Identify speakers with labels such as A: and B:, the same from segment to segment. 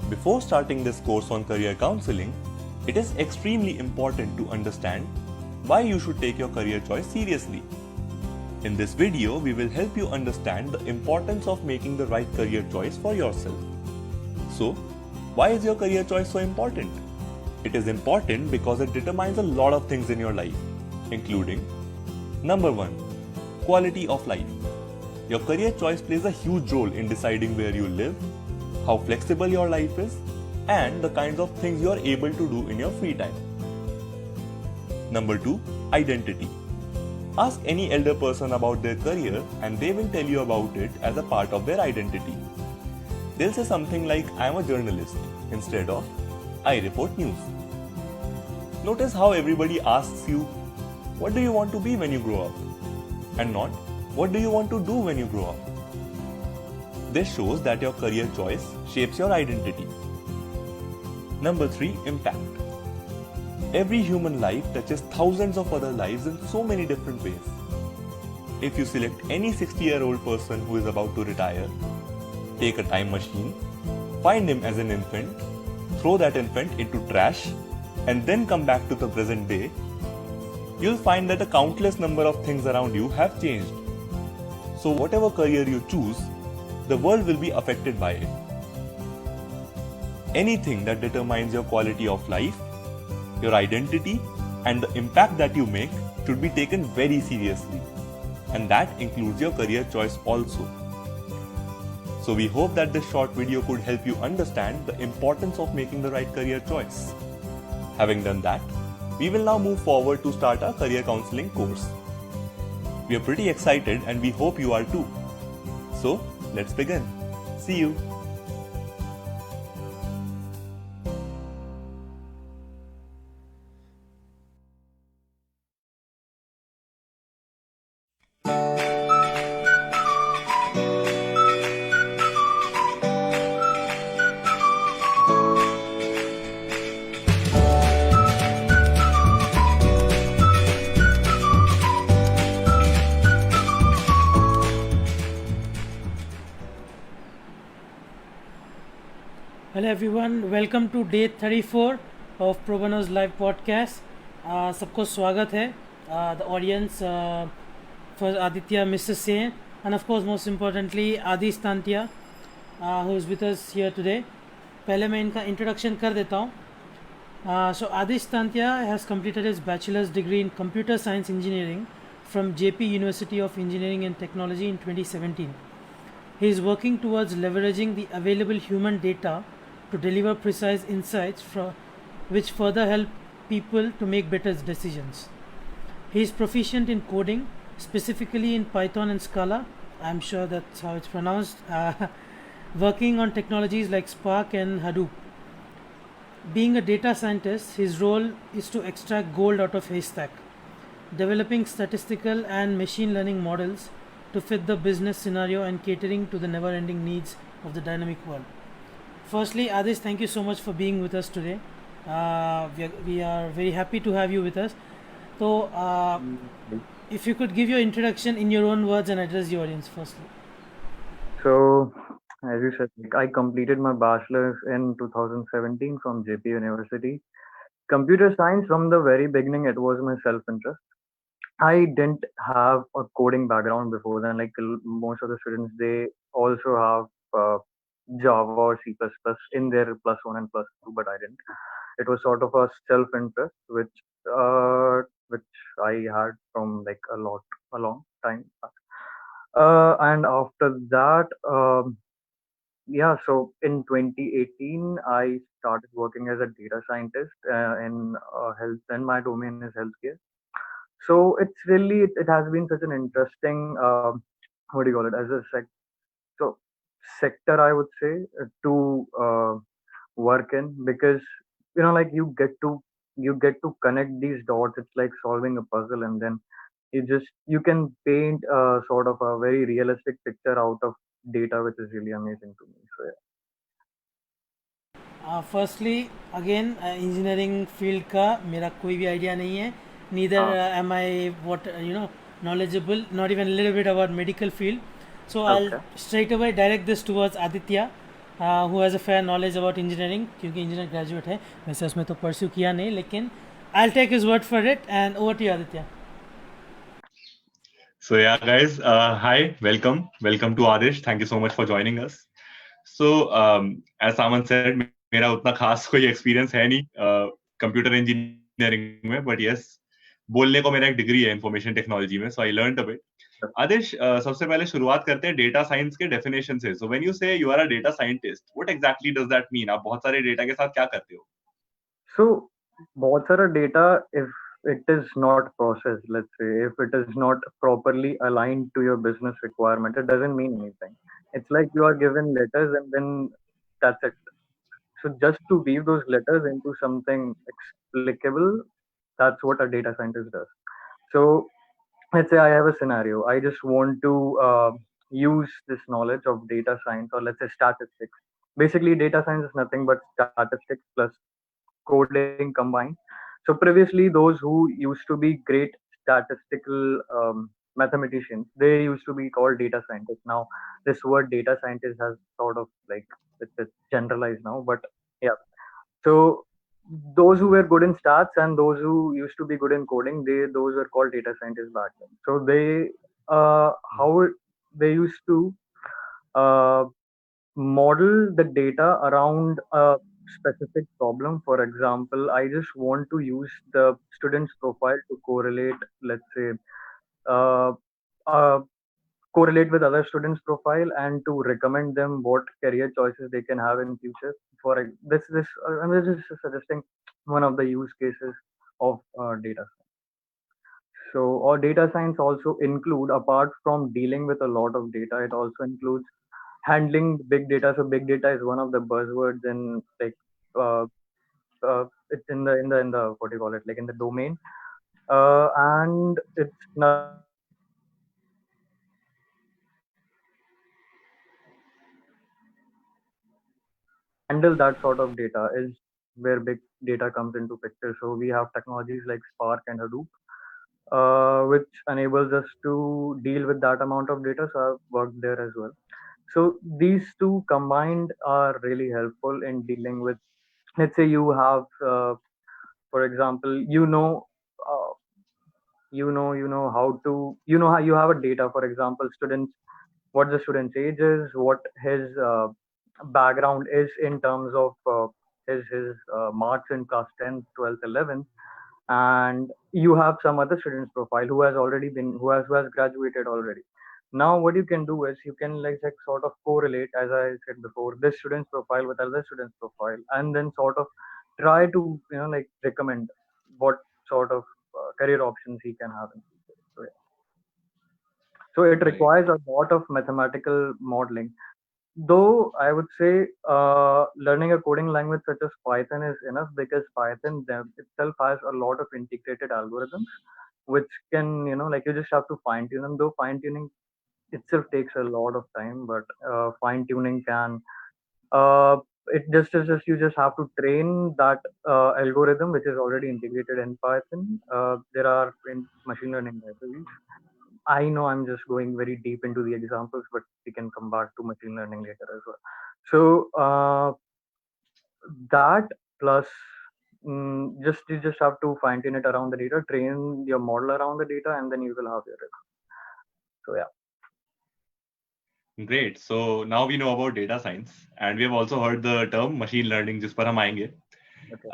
A: Before starting this course on career counseling, it is extremely important to understand why you should take your career choice seriously. In this video, we will help you understand the importance of making the right career choice for yourself. So, why is your career choice so important? It is important because it determines a lot of things in your life, including number 1, quality of life. Your career choice plays a huge role in deciding where you live, how flexible your life is, and the kinds of things you are able to do in your free time. Number 2, identity. Ask any elder person about their career and they will tell you about it as a part of their identity. They'll say something like, I am a journalist, instead of, I report news. Notice how everybody asks you, what do you want to be when you grow up? And not, what do you want to do when you grow up? This shows that your career choice shapes your identity. Number 3, impact. Every human life touches thousands of other lives in so many different ways. If you select any 60-year-old person who is about to retire, take a time machine, find him as an infant, throw that infant into trash, and then come back to the present day, you'll find that a countless number of things around you have changed. So whatever career you choose, the world will be affected by it. Anything that determines your quality of life, your identity, and the impact that you make should be taken very seriously. And that includes your career choice also. So we hope that this short video could help you understand the importance of making the right career choice. Having done that, we will now move forward to start our career counseling course. We are pretty excited and we hope you are too. So, let's begin. See you.
B: Hello everyone, welcome to day 34 of Pro Bono's live podcast. सबको स्वागत है. The audience, for Aditya, Mr. Sen, and of course most importantly Adi Stantia, who is with us here today. पहले मैं इनका introduction कर देता हूँ. So Adi Stantia has completed his bachelor's degree in computer science engineering from JP University of Engineering and Technology in 2017. He is working towards leveraging the available human data to deliver precise insights which further help people to make better decisions. He is proficient in coding, specifically in Python and Scala. I'm sure that's how it's pronounced. Working on technologies like Spark and Hadoop. Being a data scientist, his role is to extract gold out of haystack, developing statistical and machine learning models to fit the business scenario and catering to the never-ending needs of the dynamic world. Firstly, Adish, thank you so much for being with us today. We are very happy to have you with us. So, if you could give your introduction in your own words and address the audience firstly.
C: So, as you said, I completed my bachelor's in 2017 from JP University. Computer science, from the very beginning, it was my self-interest. I didn't have a coding background before then. Like most of the students, they also have Java or C++ in their +1 and +2, but I didn't. It was sort of a self-interest, which I had from like a long time back. And after that, so in 2018, I started working as a data scientist in health, and my domain is healthcare. So it's really it has been such an interesting what do you call it as a sector, I would say, to work in, because like you get to connect these dots. It's like solving a puzzle, and then you can paint sort of a very realistic picture out of data, which is really amazing to me. So yeah.
B: Firstly, again, engineering field का मेरा कोई भी idea नहीं है. Neither am I knowledgeable, not even a little bit about medical field. So I'll straight away direct this towards Aditya. who has a fair knowledge about engineering, क्योंकि engineer graduate है, वैसे उसमें तो परस्यू किया नहीं, लेकिन I'll take his word for it, and over to you, Aditya.
A: So yeah, guys, hi, welcome to Adish. Thank you so much for joining us. So as Saman said, मेरा उतना खास कोई एक्सपीरियंस है नहीं computer engineering में, but yes बोलने को मेरा एक डिग्री है इंफॉर्मेशन टेक्नोलॉजी में, सो आई लर्नड अ बिट. आदिश, सबसे पहले शुरुआत करते हैं डेटा साइंस के डेफिनेशन से. So when you say you are a data scientist, what exactly does that mean? आप बहुत सारे डेटा के साथ क्या करते हो?
C: So, बहुत सारा data, if it is not processed, let's say, if it is not properly aligned to your business requirement, it doesn't mean anything. It's like you are given letters and then that's it. So just to weave those letters into something explicable, that's what a data scientist does. So let's say I have a scenario. I just want to use this knowledge of data science, or let's say statistics. Basically, data science is nothing but statistics plus coding combined. So previously, those who used to be great statistical mathematicians, they used to be called data scientists. Now, this word data scientist has sort of like it's generalized now, but yeah. So those who were good in stats and those who used to be good in coding, those were called data scientists back then. So they how they used to uh, model the data around a specific problem. For example, I just want to use the student's profile to correlate, let's say, uh, uh, correlate with other students' profile and to recommend them what career choices they can have in future. I'm just suggesting one of the use cases of data. So, or data science also include, apart from dealing with a lot of data, it also includes handling big data. So big data is one of the buzzwords in like uh, it's in the what do you call it, like in the domain, and it's nothing but handle that sort of data is where big data comes into picture. So we have technologies like Spark and Hadoop, which enables us to deal with that amount of data. So I've worked there as well. So these two combined are really helpful in dealing with, let's say you have, for example, uh, how to, how you have a data, for example, students, what the student's age is, what his background is in terms of his marks in class 10th, 12th, 11th, and you have some other student's profile who has already been who has graduated already. Now what you can do is you can like sort of correlate, as I said before, this student's profile with other student's profile, and then sort of try to like recommend what sort of career options he can have in future. So, yeah. So it
A: Right.
C: requires a lot of mathematical modeling. Though I would say learning a coding language such as Python is enough, because Python itself has a lot of integrated algorithms, which can, like you just have to fine tune them. Though fine tuning itself takes a lot of time, but fine tuning can, uh, it just is just you just have to train that algorithm which is already integrated in Python. There are in machine learning libraries. I know I'm just going very deep into the examples, but we can come back to machine learning later as well. So that plus just you just have to fine tune it around the data, train your model around the data, and then you will have your result. So yeah.
A: Great. So now we know about data science, and we have also heard the term machine learning, जिस पर हम आएंगे.
C: Okay.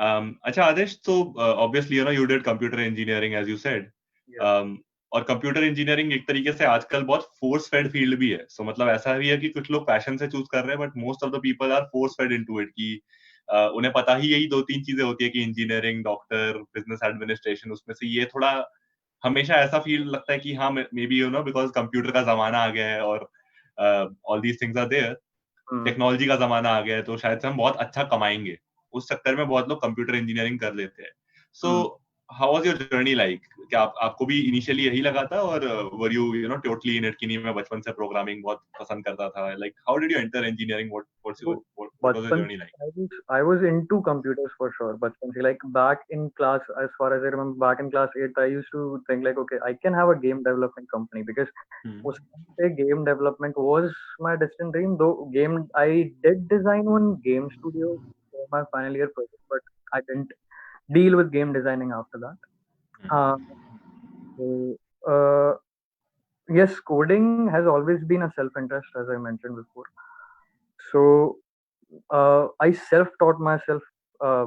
A: अच्छा आदेश, so obviously you did computer engineering as you said.
C: Yeah.
A: और computer engineering एक तरीके से आजकल बहुत फोर्स फेड फील्ड भी है. सो मतलब ऐसा भी है कि कुछ लोग पैशन से चूज कर रहे हैं, but most of the people are force fed into it, कि उन्हें पता ही यही 2-3 चीजें होती है कि इंजीनियरिंग, डॉक्टर, बिजनेस एडमिनिस्ट्रेशन, उसमें से ये थोड़ा हमेशा ऐसा फील लगता है कि हाँ मे बी बिकॉज कंप्यूटर का जमाना आ गया है और all these things are there,
C: Hmm.
A: Technology का जमाना आ गया है, तो शायद से हम बहुत अच्छा कमाएंगे. उस चक्कर में बहुत लोग कंप्यूटर इंजीनियरिंग कर लेते हैं. सो
C: Hmm.
A: how was your journey like? क्या आपको भी initially यही लगा था और were you know totally in it कि नहीं मैं बचपन से programming बहुत पसंद करता था? Like how did you enter engineering?
C: So
A: What was the
C: bachpan
A: journey like?
C: I was into computers for sure. Bachpan se, like back in class, as far as I remember, back in class 8, I used to think like, okay, I can have a game development company because उस time पे game development was my distant dream. Though I did design one game studio for my final year project, but I didn't deal with game designing after that. Uh, so, yes, coding has always been a self-interest, as I mentioned before. So I self-taught myself uh,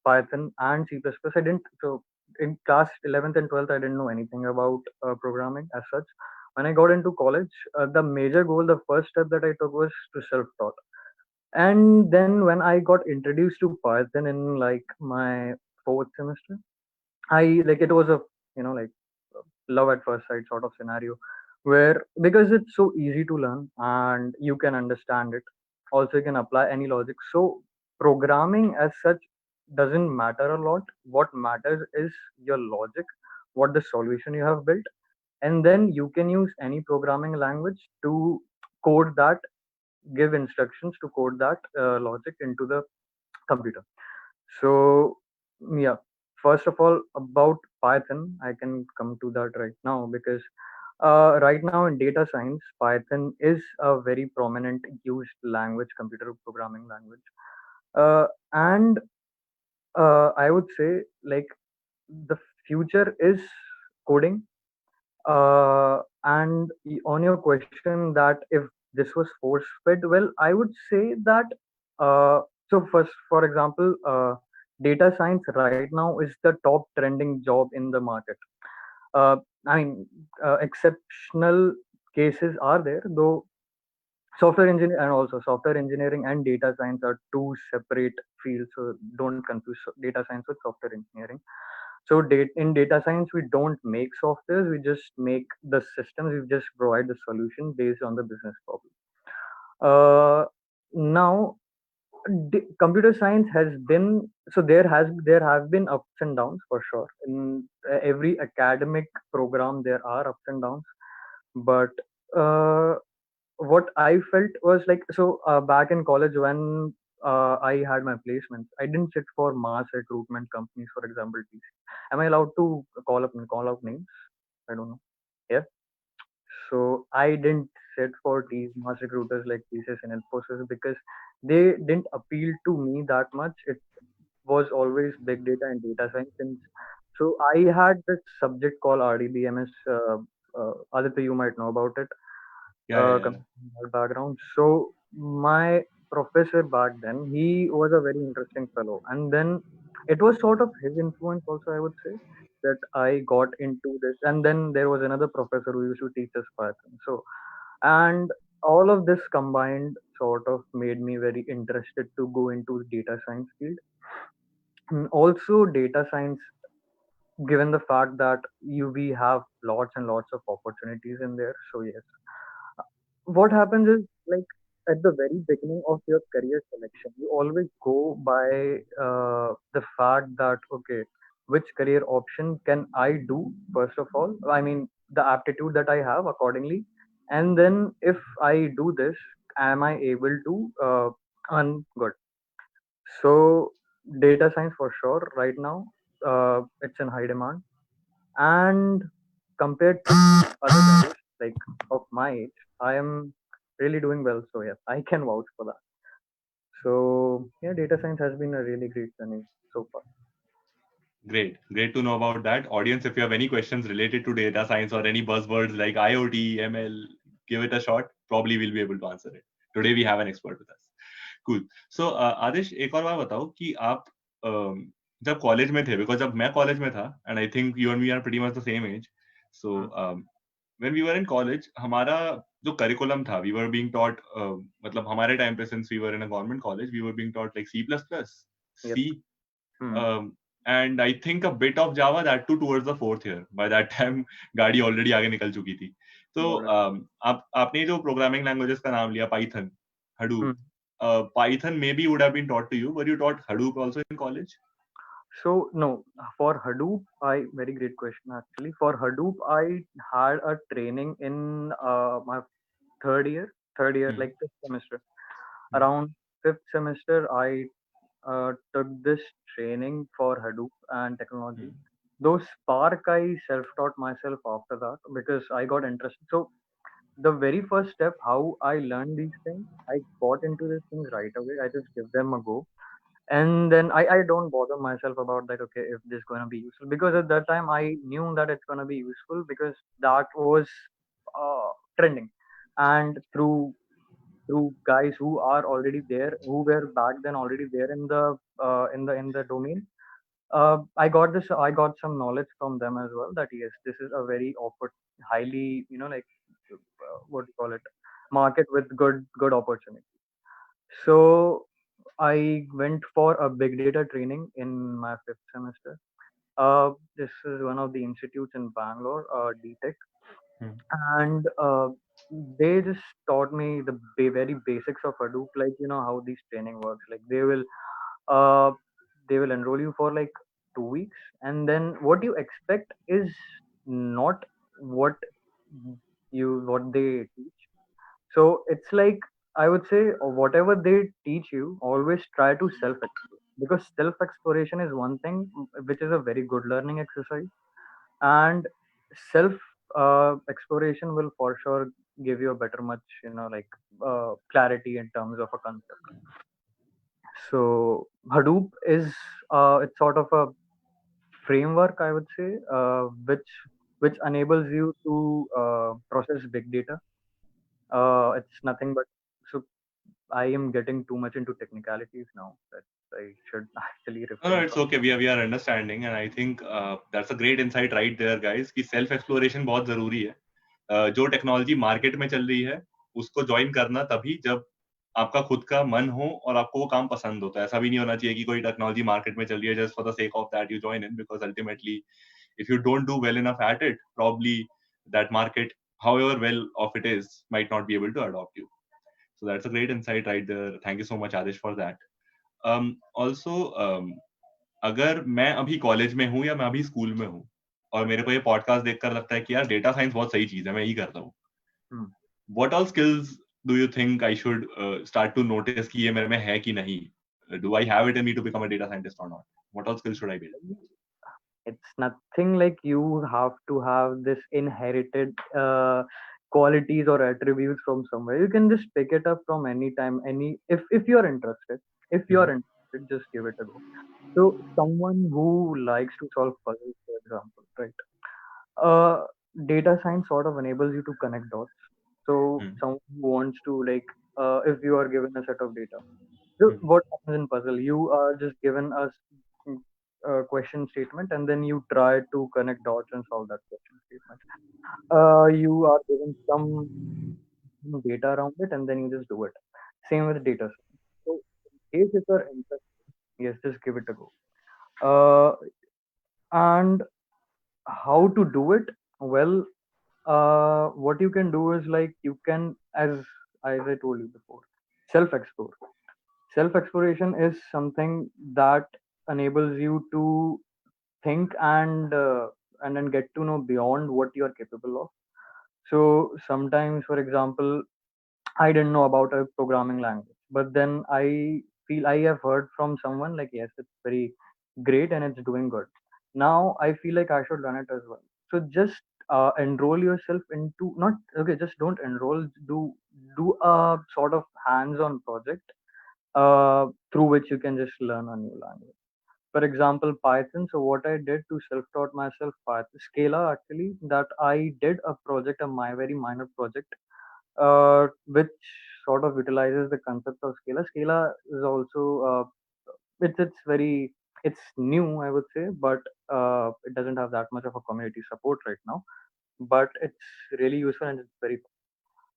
C: Python and C++. I didn't so in class 11th and 12th I didn't know anything about programming as such. When I got into college, the major goal, the first step that I took was to self-taught. And then when I got introduced to Python in like my fourth semester, I like it was a like love at first sight sort of scenario where because it's so easy to learn and you can understand it, also you can apply any logic. So programming as such doesn't matter a lot. What matters is your logic, what the solution you have built, and then you can use any programming language to code that, give instructions to code that logic into the computer. So yeah, first of all about Python, I can come to that right now because right now in data science, Python is a very prominent used language, computer programming language, and I would say like the future is coding. On your question that if this was force fed, well, I would say that first, for example, data science right now is the top trending job in the market. Uh, I mean, exceptional cases are there, though software engineering and data science are two separate fields. So don't confuse data science with software engineering. So in data science, we don't make softwares, we just make the systems, we just provide the solution based on the business problem. Now, computer science has been so there have been ups and downs for sure. In every academic program, there are ups and downs, but uh, what I felt was like back in college when I had my placements, I didn't sit for mass recruitment companies, for example, TCS. Am I allowed to call out names? I don't know. Yeah. So I didn't sit for these mass recruiters like TCS and Infosys because they didn't appeal to me that much. It was always big data and data science. And so I had this subject called RDBMS. Aditya, you might know about it
A: Yeah.
C: coming from that background. So my professor back then, he was a very interesting fellow, and then it was sort of his influence also, I would say, that I got into this. And then there was another professor who used to teach us Python. So and all of this combined sort of made me very interested to go into the data science field. Also, data science, given the fact that we have lots and lots of opportunities in there. So yes, what happens is like at the very beginning of your career selection you always go by the fact that okay, which career option can I do first of all, I mean the aptitude that I have accordingly, and then if I do this, am I able to earn good. So data science for sure right now, it's in high demand, and compared to other guys like of my age, I am really doing well. So yes, I can vouch for that. So yeah, data science has been a really great journey so far.
A: Great to know about that. Audience, if you have any questions related to data science or any buzzwords like IoT, ML, give it a shot. Probably we'll be able to answer it. Today we have an expert with us. Cool. So आदिश, एक और बात बताओ कि आप जब college में थे, because जब मैं कॉलेज में था and I think you and me are pretty much the same age, so when we were in college हमारा जो करिकुलम था, वी वर बीइंग टॉट, मतलब हमारे टाइम पे since we were in a government college we were being taught like C++,
C: Yep.
A: C, and I think a bit of Java, that too towards the fourth year. By that time गाड़ी already आगे निकल चुकी थी. तो आपने जो programming languages का नाम लिया, Python, Hadoop, Python maybe would have been taught to you. Were you taught Hadoop also in college?
C: So no, for Hadoop, I very great question actually. For Hadoop, I had a training in my third year,
A: Hmm.
C: like fifth semester.
A: Hmm.
C: Around fifth semester, I took this training for Hadoop and technology.
A: Hmm.
C: Though Spark, I self-taught myself after that because I got interested. So the very first step, how I learned these things, I got into these things right away. I just give them a go, and then I don't bother myself about that. Okay, if this gonna be useful, because at that time I knew that it's gonna be useful because that was uh, trending, and through guys who are already there, who were back then already there in the in the domain. I got some knowledge from them as well. That yes, this is a very highly, like what do you call it, market with good opportunity. So I went for a big data training in my fifth semester. This is one of the institutes in Bangalore, DTech,
A: Hmm.
C: and they just taught me the very basics of Hadoop, like how this training works. Like uh, they will enroll you for like 2 weeks, and then what you expect is not what what they teach. So it's like, I would say, whatever they teach you, always try to self explore, because self exploration is one thing which is a very good learning exercise, and self exploration will for sure give you a better much like clarity in terms of a concept. So Hadoop is it's sort of a framework, I would say, which enables you to process big data. It's nothing but, so I am getting too much into technicalities now that I should actually
A: No, no,
C: refrain
A: it's
C: from.
A: okay. We are understanding, and I think that's a great insight right there, guys. कि self exploration बहुत जरूरी है. जो technology market में चल रही है उसको ज्वाइन करना तभी जब आपका खुद का मन हो और आपको वो काम पसंद होता है. ऐसा भी नहीं होना चाहिए कि कोई टेक्नोलॉजी मार्केट में चल रही है just for the sake of that you join in because ultimately if you don't do well enough at it, probably that market, however well off it is, might not be able to adopt you. So that's a great insight right there. Thank you so much, Adish, for that. Also, अगर मैं अभी college में हूँ या मैं अभी school में हूँ और मेरे को ये पॉडकास्ट देखकर लगता है कि यार डेटा साइंस बहुत सही चीज है, मैं यही करता हूँ.
C: Hmm.
A: What all skills do you think I should start to notice कि ये मेरे में है कि नहीं? Do I have it in me to become a data scientist or not? What all skills should I build?
C: It's nothing like you have to have this inherited qualities or attributes from somewhere. You can just pick it up from any time, any if you're interested. If you're
A: Mhm.
C: interested, just give it a go. So someone who likes to solve puzzles, for example, right? Uh, Data science sort of enables you to connect dots. So
A: Mhm.
C: someone who wants to, like, if you are given a set of data, so
A: Mhm.
C: what happens in puzzle? You are just given a question statement, and then you try to connect dots and solve that question statement. You are given some data around it, and then you just do it. Same with data science. So, in case if you're interested, yes, just give it a go. Uh, and how to do it? Well, what you can do is, like, you can, as I told you before, self explore. Self exploration is something that enables you to think and then get to know beyond what you are capable of. So sometimes, for example, I didn't know about a programming language, but then I feel I have heard from someone like, yes, it's very great and it's doing good. Now I feel like I should learn it as well. So just enroll yourself into, not okay, just don't enroll, do a sort of hands-on project through which you can just learn a new language. For example, Python. So what I did to self-taught myself Python, Scala actually, that I did a project, a my very minor project, which sort of utilizes the concept of Scala. Scala is also it's very, it's new, I would say, but it doesn't have that much of a community support right now. But it's really useful and it's very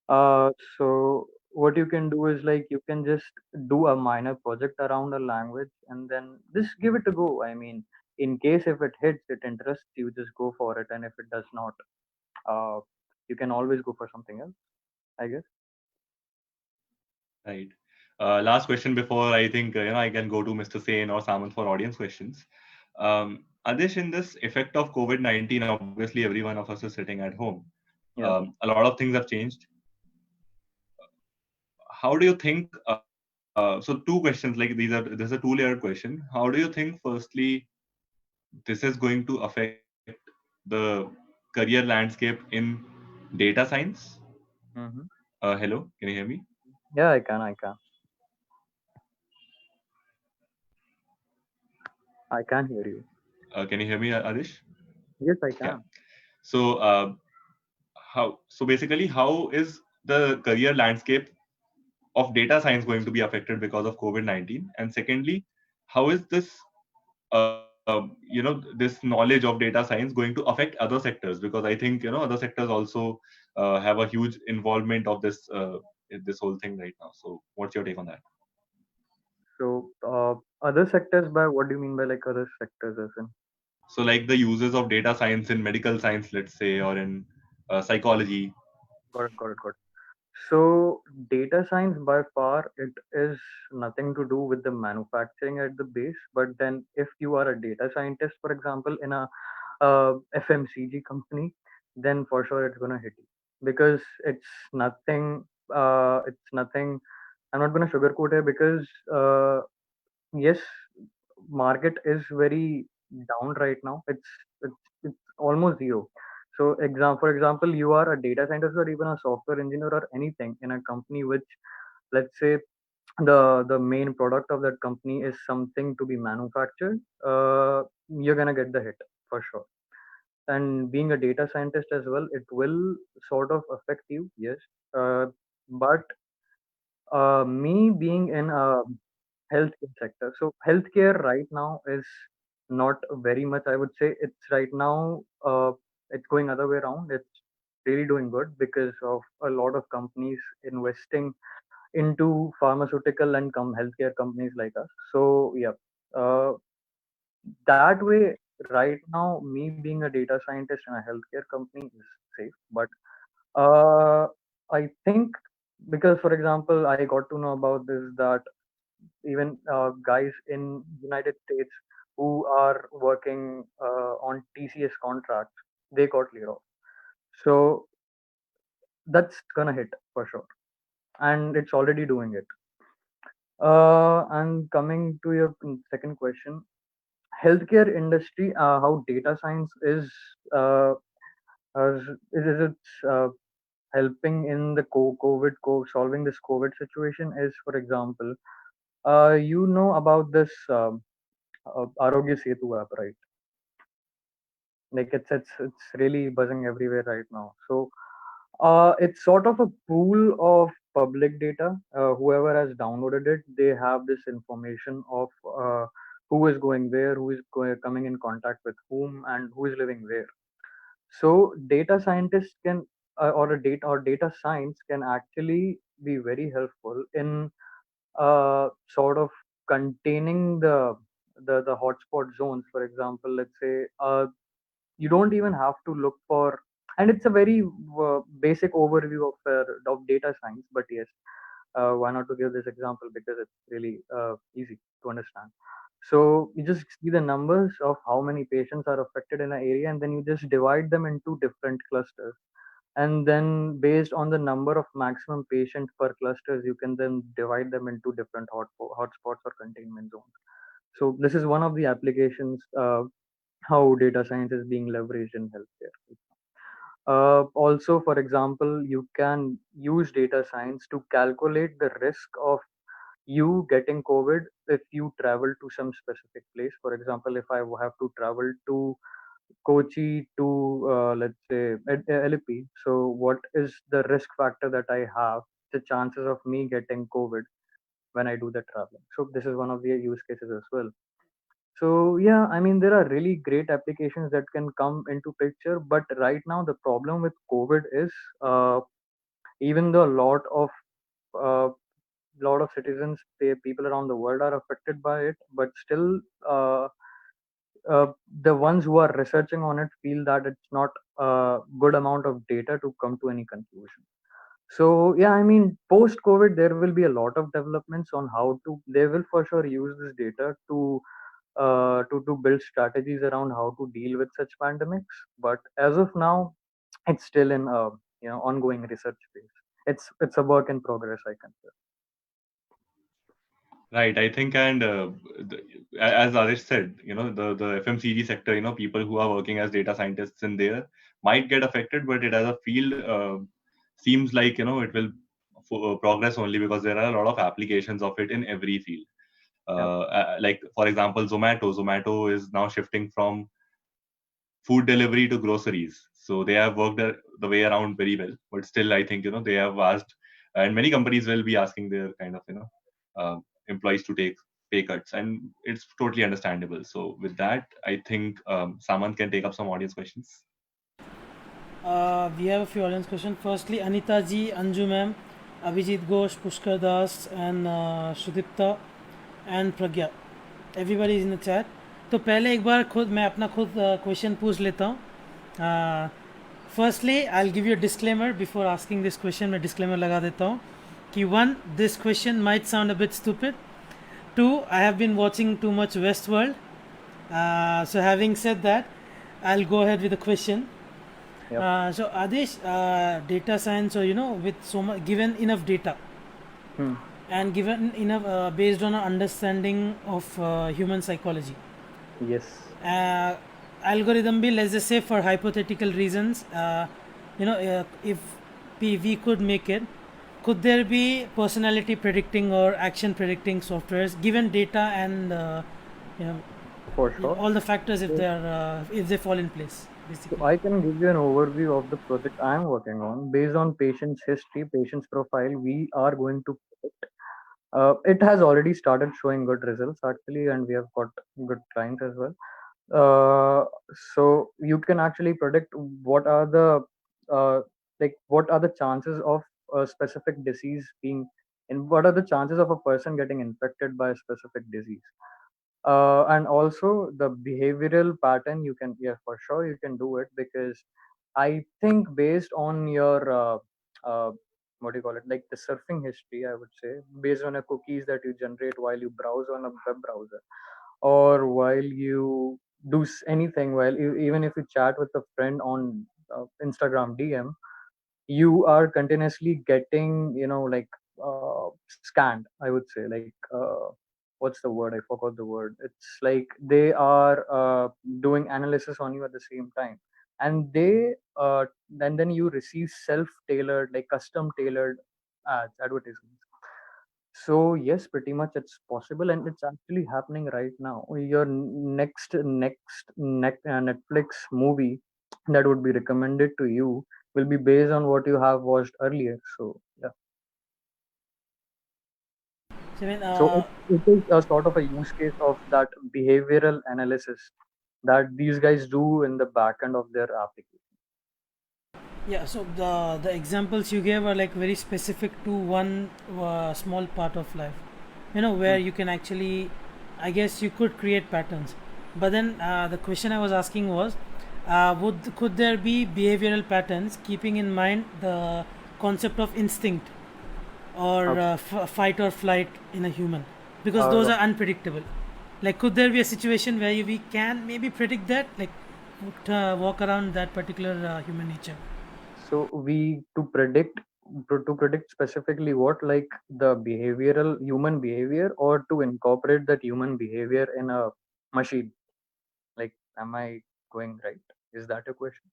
C: uh, so what you can do is, like, you can just do a minor project around a language and then just give it a go. I mean, in case if it hits, it interests you, just go for it. And if it does not, uh, you can always go for something else, I guess.
A: Right. Last question before I think I can go to Mr. Sane or Samant for audience questions. Adish, in this effect of COVID-19, obviously every one of us is sitting at home.
C: Yeah.
A: A lot of things have changed. How do you think? So two questions, like there's a two-layered question. How do you think? Firstly, this is going to affect the career landscape in data science.
C: Mm-hmm.
A: Hello, can you hear me?
C: Yeah, I can. I can. I can hear you.
A: Can you hear me, Adish?
C: Yes, I
A: Yeah.
C: can.
A: So, so basically, how is the career landscape of data science going to be affected because of COVID-19? And secondly, how is this, this knowledge of data science going to affect other sectors? Because I think other sectors also have a huge involvement of this whole thing right now. So, what's your take on that?
C: So, other sectors by what do you mean by like other sectors as in?
A: So, like the uses of data science in medical science, let's say, or in psychology.
C: Got it, got it, got it. So, data science by far, it is nothing to do with the manufacturing at the base. But then, if you are a data scientist, for example, in a FMCG company, then for sure it's gonna hit you because it's nothing. It's nothing. I'm not gonna sugarcoat it because yes, market is very down right now. It's almost zero. So for example, you are a data scientist or even a software engineer or anything in a company which, let's say, the main product of that company is something to be manufactured. You're gonna get the hit for sure. And being a data scientist as well, it will sort of affect you, yes. But me being in a healthcare sector. So healthcare right now is not very much. I would say it's right now. It's going other way around. It's really doing good because of a lot of companies investing into pharmaceutical and healthcare companies like us. So yeah, uh, that way right now, me being a data scientist in a healthcare company is safe. But uh, I think because, for example, I got to know about this that even guys in United States who are working on TCS contracts, they got laid off. So that's gonna hit for sure, and it's already doing it. And coming to your second question, healthcare industry, how data science uh, is it's helping in the solving this COVID situation is, for example, you know about this Arogya Setu app, right? Like it's really buzzing everywhere right now. So it's sort of a pool of public data. Whoever has downloaded it, they have this information of who is going where, coming in contact with whom, and who is living where. So data scientists can or data science can actually be very helpful in sort of containing the hotspot zones. For example, let's say you don't even have to look for, and it's a very basic overview of data science, but yes, why not to give this example because it's really easy to understand. So you just see the numbers of how many patients are affected in an area, and then you just divide them into different clusters, and then based on the number of maximum patients per clusters, you can then divide them into different hotspots or containment zones. So this is one of the applications how data science is being leveraged in healthcare. Also, for example, you can use data science to calculate the risk of you getting COVID if you travel to some specific place. For example, if I have to travel to Kochi to, let's say, LP, so what is the risk factor that I have, the chances of me getting COVID when I do the traveling? So, this is one of the use cases as well. So yeah, I mean there are really great applications that can come into picture, but right now the problem with COVID is even though uh, lot of citizens, people around the world are affected by it, but still uh, the ones who are researching on it feel that it's not a good amount of data to come to any conclusion. So yeah, I mean post COVID there will be a lot of developments on how to. They will for sure use this data to to build strategies around how to deal with such pandemics. But as of now, it's still in a ongoing research phase. It's a work in progress, I can say.
A: Right, I think, and as Adish said, the FMCG sector, people who are working as data scientists in there might get affected, but it as a field seems like it will progress only because there are a lot of applications of it in every field.
C: Yeah,
A: Like for example, Zomato is now shifting from food delivery to groceries. So they have worked the way around very well. But still, I think they have asked, and many companies will be asking their kind of employees to take pay cuts, and it's totally understandable. So with that, I think Samant can take up some audience questions.
B: We have a few audience questions. Firstly, Anita ji, Anju ma'am, Abhijit Ghosh, Pushkar Das, and Sudipta and Pragya. Everybody is in the chat. तो पहले एक बार मैं अपना खुद question पूछ लेता हूँ. Firstly I will give you disclaimer before asking this question. मैं डिस्क्लेमर लगा देता हूँ कि 1, this question might sound a bit stupid. 2, I have been watching too much Westworld. So having said that, I'll go ahead with the question.
C: Yep.
B: So Adish, data science, or with so much given enough data and given enough based on an understanding of human psychology,
C: yes,
B: algorithm be, let's just say for hypothetical reasons, if we could make it, could there be personality predicting or action predicting softwares given data and
C: for sure.
B: all the factors if they fall in place, basically?
C: So I can give you an overview of the project I am working on. Based on patient's history, patient's profile, we are going to predict. It has already started showing good results actually, and we have got good clients as well. So you can actually predict what are the what are the chances of a specific disease being, and what are the chances of a person getting infected by a specific disease. And also the behavioral pattern, you can, yeah, for sure you can do it, because I think based on your what do you call it, like the surfing history, I would say, based on the cookies that you generate while you browse on a web browser, or while you do anything, while even if you chat with a friend on Instagram DM, you are continuously getting scanned, I would say, like what's the word, I forgot the word. It's like they are doing analysis on you at the same time, and then you receive self tailored, like custom tailored ads, advertisements. So yes, pretty much it's possible, and it's actually happening right now. Your Netflix movie that would be recommended to you will be based on what you have watched earlier. So yeah,
B: So,
C: so it is a sort of a use case of that behavioral analysis that these guys do in the back end of their application.
B: yeah, so the examples you gave are like very specific to one small part of life, where you can actually, I guess you could create patterns. But then the question I was asking was, could there be behavioral patterns keeping in mind the concept of instinct or
C: Okay.
B: fight or flight in a human, because those
C: Uh,
B: are unpredictable. Like, could there be a situation where we can maybe predict that, like walk around that particular human nature?
C: so we to predict specifically what, like the behavioral human behavior, or to incorporate that human behavior in a machine. Like, am I going right? Is that a question?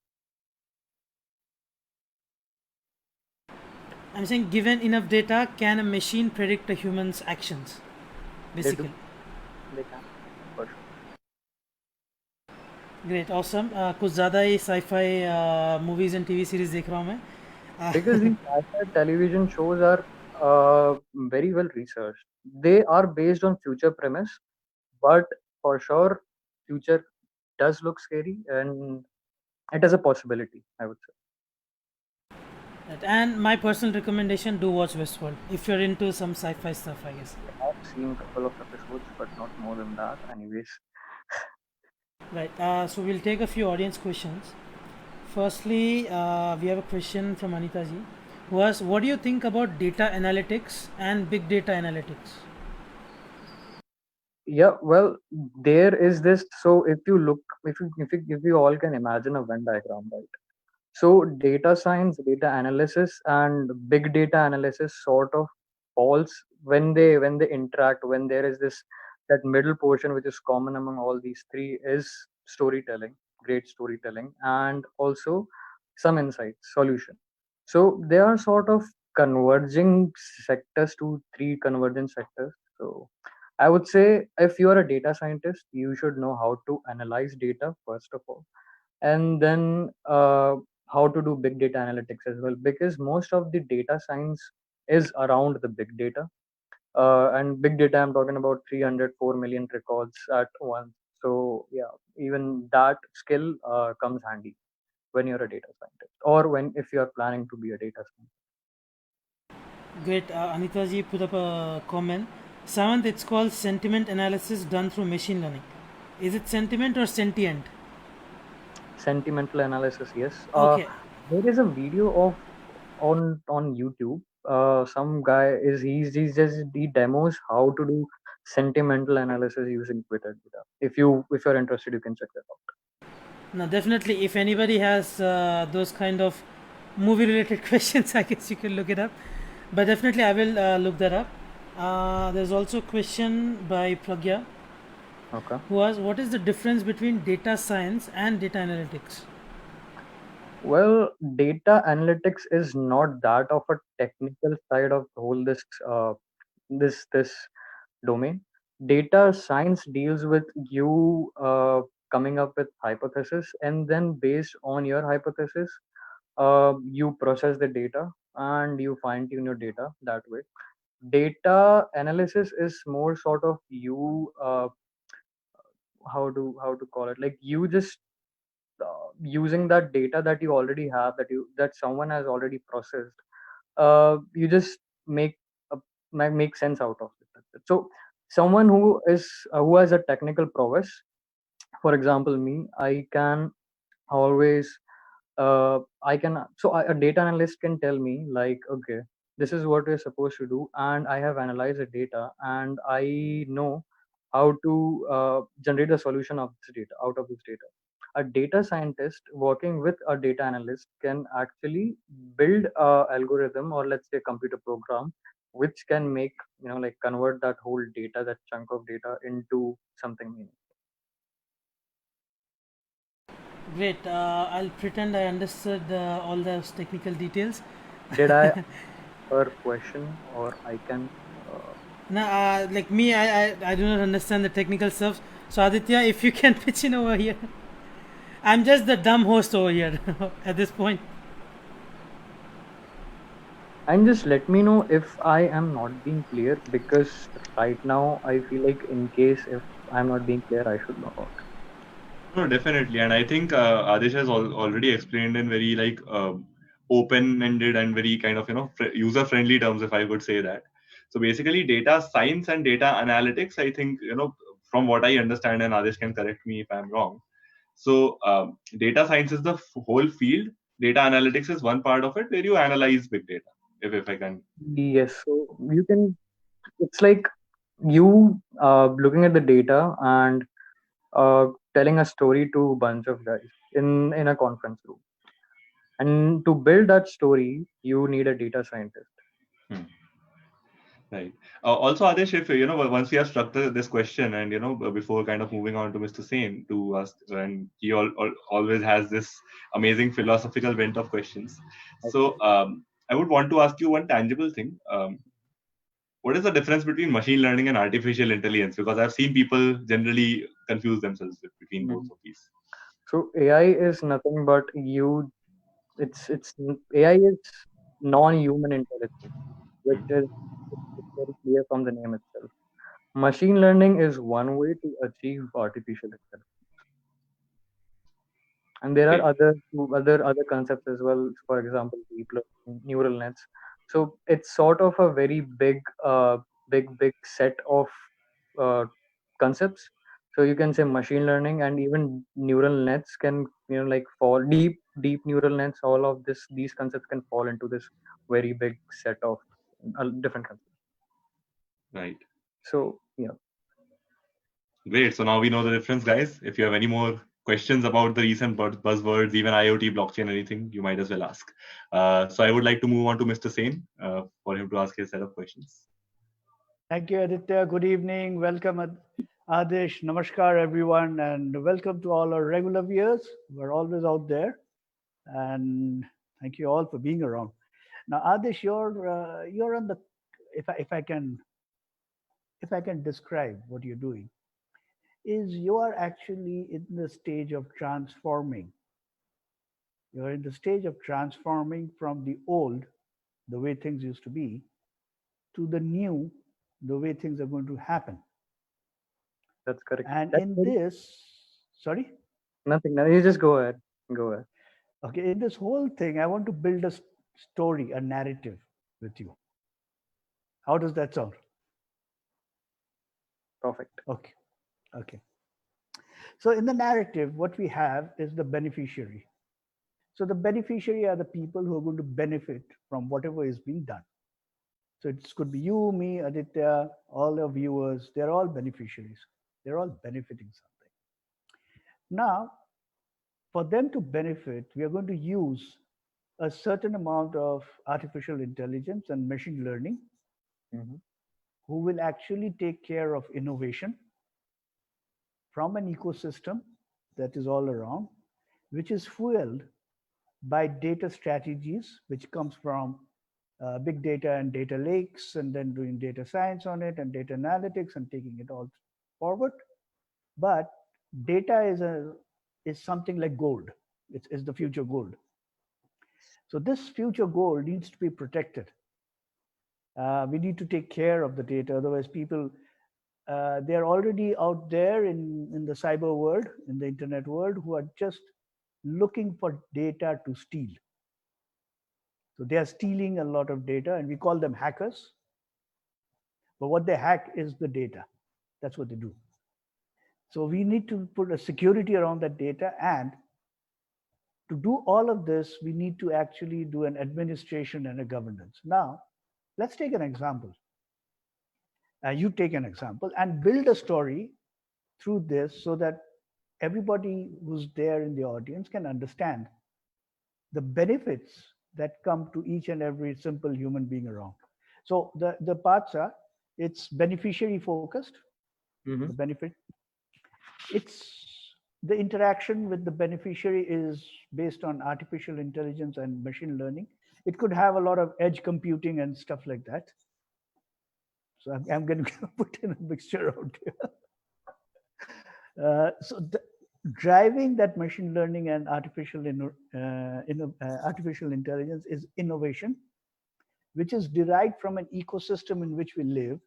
B: I'm saying, given enough data, can a machine predict a human's actions,
C: They do.
B: basically?
C: They can, for sure.
B: Great awesome. कुछ ज़्यादा ही sci-fi movies and TV series देख रहा हूँ मैं.
C: Because these sci-fi television shows are very well researched. They are based on future premise, but for sure, future does look scary, and it is a possibility, I would say.
B: And my personal recommendation, do watch Westworld if you're into some sci-fi stuff, I guess.
C: I've seen a couple of episodes, but not more than that. Anyways,
B: Right. So we'll take a few audience questions. Firstly, we have a question from Anita ji, who asks, what do you think about data analytics and big data analytics?
C: Yeah, well, there is this. So if you look, if you all can imagine a Venn diagram, right? So data science, data analysis, and big data analysis sort of falls when they interact. When there is this that middle portion which is common among all these three is storytelling, great storytelling, and also some insights, solution. So they are sort of converging sectors to three convergent sectors. So I would say if you are a data scientist, you should know how to analyze data first of all, and then how to do big data analytics as well, because most of the data science is around the big data. And big data, I'm talking about 304 million records at once. So yeah, even that skill comes handy when you're a data scientist, or when if you are planning to be a data scientist.
B: Great. Anita ji put up a comment. Seventh, it's called sentiment analysis done through machine learning. Is it sentiment or sentient?
C: Sentimental analysis, yes.
B: Okay.
C: There is a video of on YouTube. Some guy is he demos how to do sentimental analysis using Twitter data. If you're interested, you can check that out.
B: Now, definitely, if anybody has those kind of movie-related questions, I guess you can look it up. But definitely, I will look that up. There's also a question by Pragya
C: Okay.
B: who asks, "What is the difference between data science and data analytics?"
C: Well, data analytics is not that of a technical side of the whole this domain. Data science deals with you coming up with hypothesis, and then based on your hypothesis, you process the data and you fine tune your data that way. Data analysis is more sort of you how to call it, like you just using that data that you already have, that someone has already processed. You just make a, make sense out of it. That's it. So someone who has a technical prowess, for example me, I can always I can so a data analyst can tell me like, okay, this is what we're supposed to do, and I have analyzed the data and I know how to generate the solution of this data out of this data. A data scientist working with a data analyst can actually build a algorithm, or let's say computer program, which can make, like, convert that whole data, that chunk of data, into something meaningful.
B: Great. I'll pretend I understood all those technical details.
C: Did I answer question, or I can
B: Now, like me, I do not understand the technical stuff. So, Aditya, if you can pitch in over here. I'm just the dumb host over here at this point.
C: and just let me know if I am not being clear, because right now I feel like in case if I'm not being clear, I should know about it.
A: No, definitely, and I think Adish has already explained in very like open-ended and very kind of user-friendly terms, if I could say that. So basically, data science and data analytics, I think from what I understand, and Adish can correct me if I'm wrong. So data science is the whole field. Data analytics is one part of it where you analyze big data. If I can.
C: Yes, so you can. It's like you looking at the data and telling a story to a bunch of guys in a conference room. And to build that story, you need a data scientist.
A: Hmm. Right. Also, Adesh, if once we have structured this question, and before kind of moving on to Mr. Sain to ask, and he always has this amazing philosophical bent of questions. So, I would want to ask you one tangible thing. What is the difference between machine learning and artificial intelligence? Because I've seen people generally confuse themselves between both
C: Mhm.
A: of these.
C: So AI is nothing but you. It's AI is non-human intelligence, which
A: Hmm.
C: is it's very clear from the name itself. Machine learning is one way to achieve artificial intelligence, and there are
A: Okay.
C: other concepts as well. For example, deep learning, neural nets. So it's sort of a very big set of uh, concepts. So you can say machine learning and even neural nets can, like, fall deep neural nets. All of these concepts can fall into this very big set of different concepts.
A: Right.
C: So yeah.
A: Great. So now we know the difference, guys. If you have any more questions about the recent buzzwords, even IoT, blockchain, anything, you might as well ask. So I would like to move on to Mr. Sain for him to ask his set of questions.
D: Thank you, Aditya. Good evening. Welcome, Adish. Namaskar, everyone, and welcome to all our regular viewers. We're always out there, and thank you all for being around. Now, Adish, you're on the. If I can describe what you're doing, is you are actually in the stage of transforming. You're in the stage of transforming from the old, the way things used to be, to the new, the way things are going to happen.
C: That's correct.
D: And
C: That's
D: in
C: very,
D: this, sorry?
C: nothing. No, you just go ahead. Go ahead.
D: Okay, in this whole thing, I want to build a story, a narrative with you. How does that sound?
C: Perfect.
D: Okay, okay. So in the narrative, what we have is the beneficiary. So the beneficiary are the people who are going to benefit from whatever is being done. So it could be you, me, Aditya, all the viewers. They're all beneficiaries. They're all benefiting something. Now, for them to benefit, we are going to use a certain amount of artificial intelligence and machine learning
C: Mhm.
D: who will actually take care of innovation from an ecosystem that is all around, which is fueled by data strategies, which comes from big data and data lakes, and then doing data science on it and data analytics and taking it all forward. But data is something like gold. It's the future gold. So this future gold needs to be protected. We need to take care of the data, otherwise people they're already out there in the cyber world, in the internet world, who are just looking for data to steal. So they are stealing a lot of data, and we call them hackers. But what they hack is the data. That's what they do. So we need to put a security around that data. And to do all of this, we need to actually do an administration and a governance. Now, let's take an example. You take an example and build a story through this so that everybody who's there in the audience can understand the benefits that come to each and every simple human being around. So the parts are, it's beneficiary focused, the
C: Mhm.
D: benefit. It's the interaction with the beneficiary is based on artificial intelligence and machine learning. It could have a lot of edge computing and stuff like that. So I'm going to put in a mixture out here. Driving that machine learning and artificial intelligence is innovation, which is derived from an ecosystem in which we live.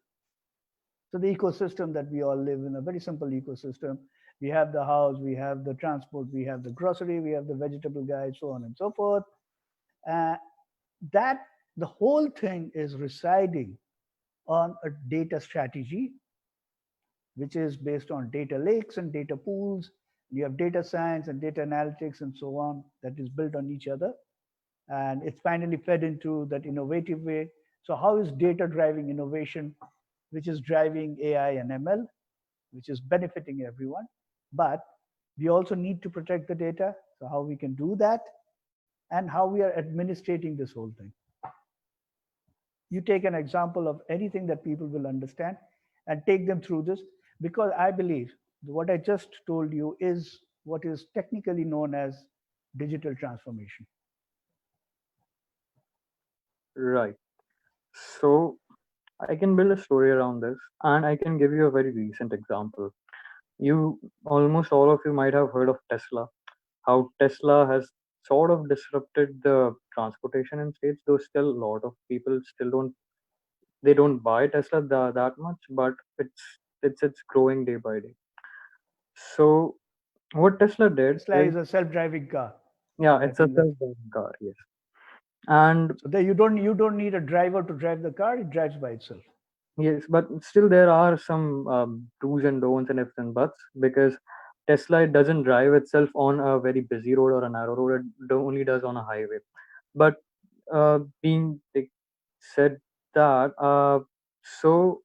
D: So the ecosystem that we all live in, a very simple ecosystem. We have the house, we have the transport, we have the grocery, we have the vegetable guide, so on and so forth. Uh, that the whole thing is residing on a data strategy, which is based on data lakes and data pools. You have data science and data analytics and so on that is built on each other. And it's finally fed into that innovative way. So how is data driving innovation, which is driving AI and ML, which is benefiting everyone? But we also need to protect the data. So how we can do that and how we are administrating this whole thing. You take an example of anything that people will understand and take them through this, because I believe what I just told you is what is technically known as digital transformation.
C: Right. So I can build a story around this, and I can give you a very recent example. You almost all of you might have heard of Tesla. How Tesla has sort of disrupted the transportation in states, though still a lot of people still don't buy Tesla that much, but it's growing day by day. So what Tesla did
D: Tesla
C: is,
D: is a self-driving car.
C: yeah,
D: I
C: it's a
D: think that
C: self-driving car, yes. And
D: so there you don't need a driver to drive the car; it drives by itself.
C: yes, but still there are some do's and don'ts and ifs and buts, because Tesla, it doesn't drive itself on a very busy road or a narrow road. It only does on a highway. But being like, said that, so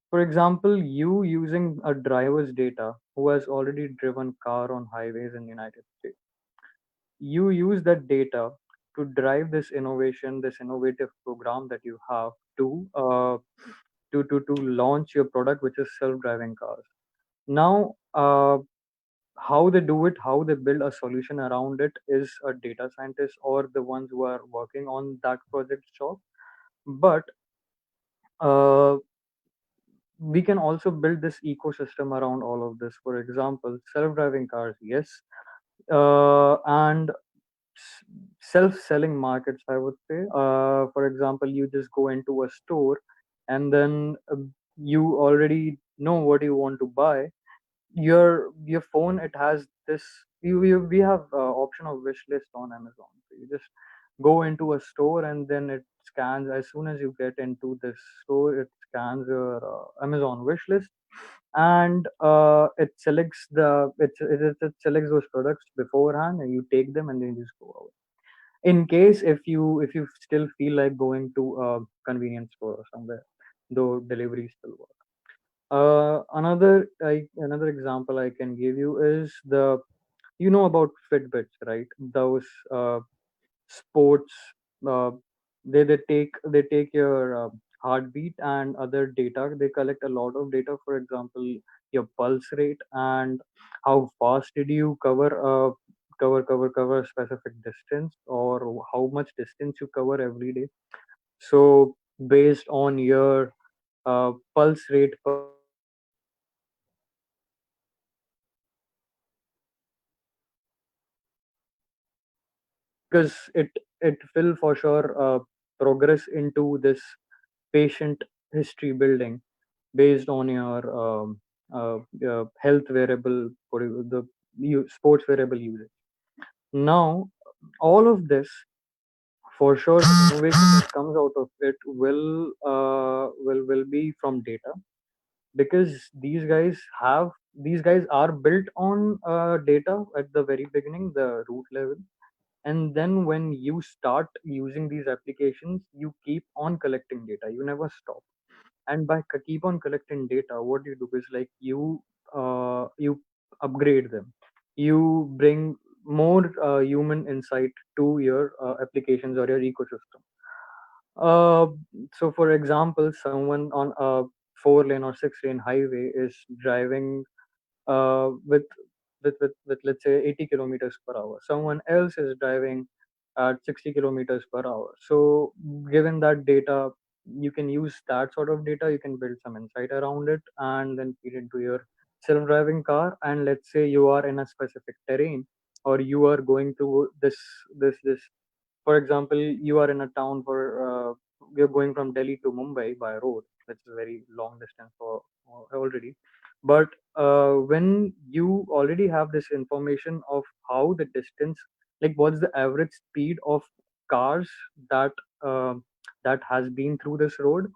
C: For example, you using a driver's data who has already driven car on highways in the United States, you use that data to drive this innovation, this innovative program that you have to launch your product, which is self-driving cars. Now, how they do it, how they build a solution around it, is a data scientist or the ones who are working on that project job. But uh, we can also build this ecosystem around all of this. For example, self-driving cars, yes, and self-selling markets, I would say. For example, you just go into a store, and then you already know what you want to buy. Your phone, it has this, we have option of wish list on Amazon. So you just go into a store, and then it scans. As soon as you get into this store, it scans your Amazon wish list, and it selects it selects those products beforehand, and you take them, and then you just go out. In case if you still feel like going to a convenience store or somewhere, though delivery still work. Another example I can give you is about Fitbits, right? Those sports, uh, they take your heartbeat and other data. They collect a lot of data. For example, your pulse rate and how fast did you cover a specific distance, or how much distance you cover every day. So based on your pulse rate per day, because it will for sure progress into this patient history building based on your health wearable, the sports wearable usage. Now, all of this, for sure, the innovation that comes out of it will be from data, because these guys are built on data at the very beginning, the root level. And then when you start using these applications, you keep on collecting data, you never stop. And by keep on collecting data, what you do is, like, you upgrade them, you bring more human insight to your applications or your ecosystem. uh, so for example, someone on a 4 lane or 6 lane highway is driving with let's say 80 kilometers per hour. Someone else is driving at 60 kilometers per hour. So given that data, you can use that sort of data, you can build some insight around it, and then feed into your self-driving car. And let's say you are in a specific terrain, or you are going to this for example, you are in a town for you're going from Delhi to Mumbai by road. That's a very long distance already. But when you already have this information of how the distance, like what's the average speed of cars that uh, that has been through this road,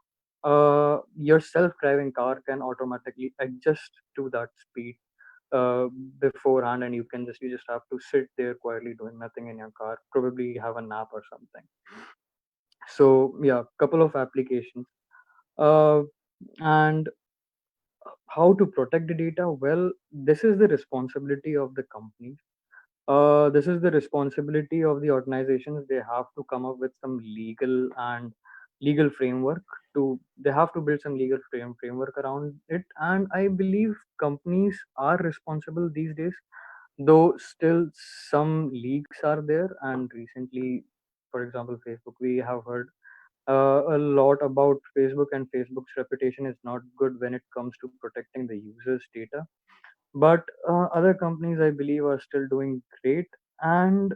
C: your self-driving car can automatically adjust to that speed uh, beforehand, and you just have to sit there quietly doing nothing in your car, probably have a nap or something. So yeah, couple of applications. Uh, and how to protect the data? Well, this is the responsibility of the company. This is the responsibility of the organizations. They have to come up with some legal framework. They have to build some legal framework around it. And I believe companies are responsible these days, though still some leaks are there. And recently, for example, Facebook, we have heard a lot about Facebook, and Facebook's reputation is not good when it comes to protecting the users' data. But other companies, I believe, are still doing great. And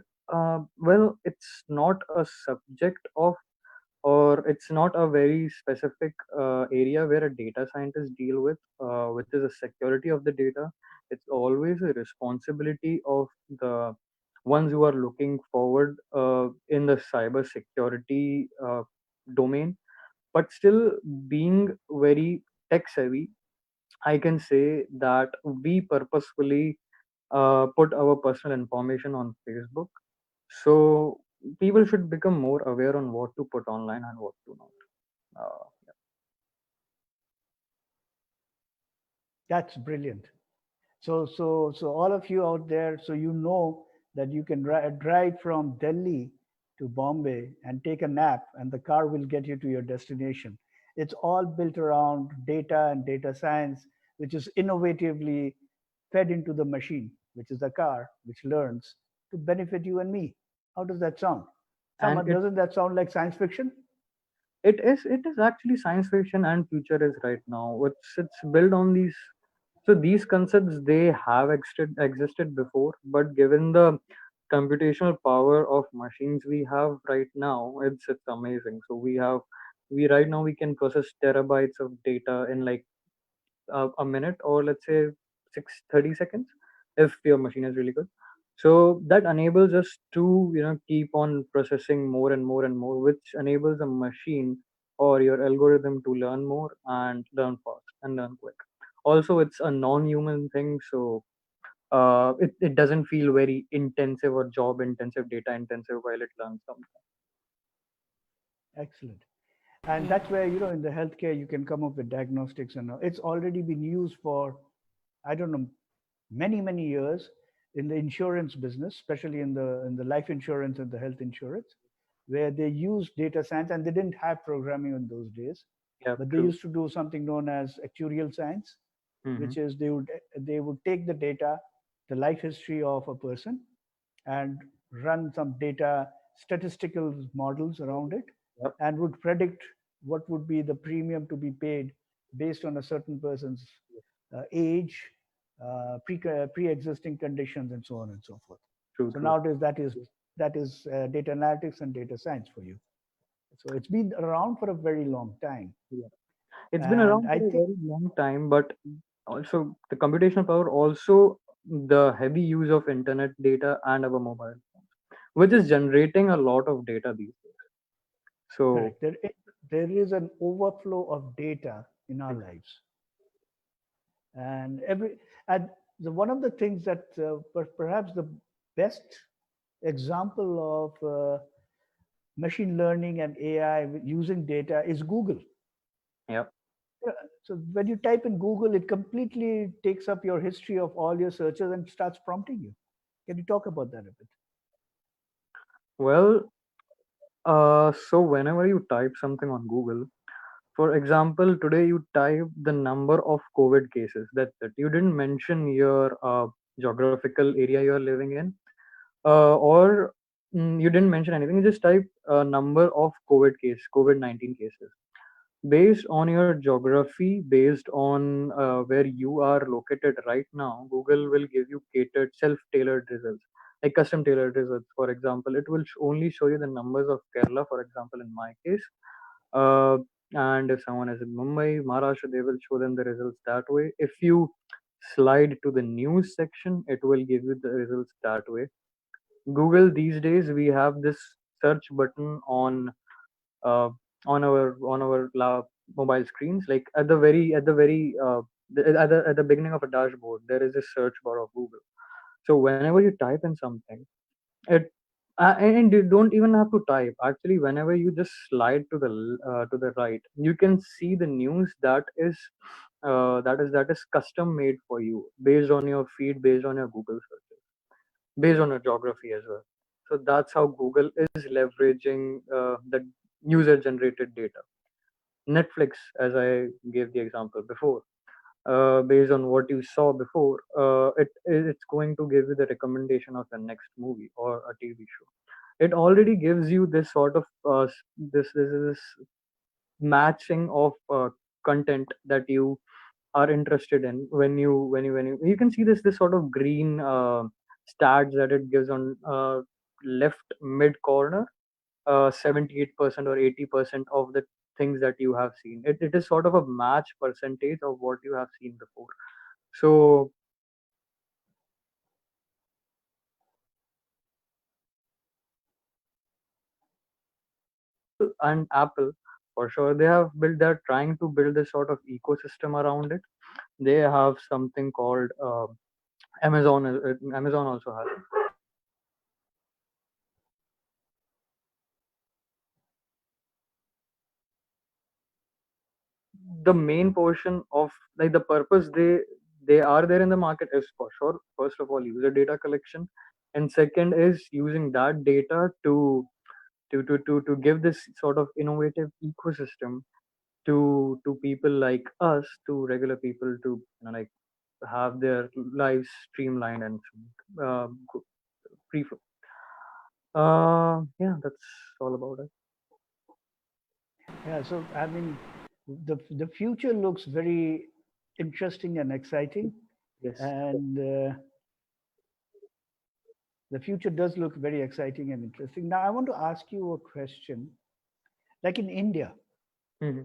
C: well, it's not a subject of, or it's not a very specific area where a data scientist deal with, which is the security of the data. It's always a responsibility of the ones who are looking forward in the cyber security domain. But still, being very tech savvy, I can say that we purposefully put our personal information on Facebook. So people should become more aware on what to put online and what to not.
D: That's brilliant. So all of you out there, so you know that you can drive from Delhi to Bombay and take a nap, and the car will get you to your destination. It's all built around data and data science, which is innovatively fed into the machine, which is the car, which learns to benefit you and me. How does that sound?
C: And
D: Doesn't that sound like science fiction?
C: it is actually science fiction and future is right now. It's built on these. So these concepts, they have existed before, but given the computational power of machines we have right now, it's amazing. So we right now we can process terabytes of data in like a minute, or let's say 30 seconds if your machine is really good. So that enables us to keep on processing more and more and more, which enables the machine or your algorithm to learn more and learn fast and learn quick. Also, it's a non-human thing, so it doesn't feel very intensive or job intensive, data intensive while it learns something.
D: Excellent. And that's where, in the healthcare, you can come up with diagnostics, and it's already been used for, I don't know, many years in the insurance business, especially in the life insurance and the health insurance, where they used data science, and they didn't have programming in those days,
C: Yeah,
D: but they
C: true.
D: used to do something known as actuarial science,
C: Hmm.
D: which is they would take the data, the life history of a person, and run some data statistical models around it,
C: Yep,
D: and would predict what would be the premium to be paid based on a certain person's age, pre-existing conditions, and so on and so forth.
C: true,
D: So
C: true.
D: nowadays, that is data analytics and data science for you. So it's been around for a very long time,
C: Yeah. It's been
D: and
C: around
D: I
C: for a
D: think
C: very long time, but also the computational power, also the heavy use of internet data and our mobile, which is generating a lot of data these days. So
D: correct. There is an overflow of data in our
C: ex-
D: lives, and one of the things that perhaps the best example of machine learning and AI using data is Google.
C: yeah.
D: Yeah, so when you type in Google, it completely takes up your history of all your searches and starts prompting you. Can you talk about that a bit?
C: Well, so whenever you type something on Google, for example, today you type the number of COVID cases. That's it. You didn't mention your geographical area you're living in, or you didn't mention anything. You just type number of COVID-19 cases. Based on your geography, based on where you are located right now, Google will give you catered, self-tailored results, like custom tailored results. For example, it will only show you the numbers of Kerala, for example, in my case. uh, and if someone is in Mumbai, Maharashtra, they will show them the results that way. If you slide to the news section, it will give you the results that way. Google these days, we have this search button uh, on our mobile screens, like at the beginning of a dashboard, there is a search bar of Google. So whenever you type in something, it and you don't even have to type. Actually, whenever you just slide to the right, you can see the news that is custom made for you, based on your feed, based on your Google searches, based on your geography as well. So that's how Google is leveraging the user generated data. Netflix, as I gave the example before, based on what you saw before, it's going to give you the recommendation of the next movie or a TV show. It already gives you this sort of this matching of content that you are interested in. When you can see this sort of green stats that it gives on left mid corner, 78% or 80% of the things that you have seen. It is sort of a match percentage of what you have seen before. So and Apple, for sure, they're trying to build this sort of ecosystem around it. They have something called Amazon. Amazon also has it. The main portion of, like, the purpose they are there in the market is for sure, first of all, user data collection, and second is using that data to give this sort of innovative ecosystem to people like us, to regular people, to like have their lives streamlined and free flow. Yeah, that's all about it.
D: Yeah, so I mean, the future looks very interesting and exciting,
C: Yes.
D: and the future does look very exciting and interesting. Now, I want to ask you a question. Like in India,
C: Hmm.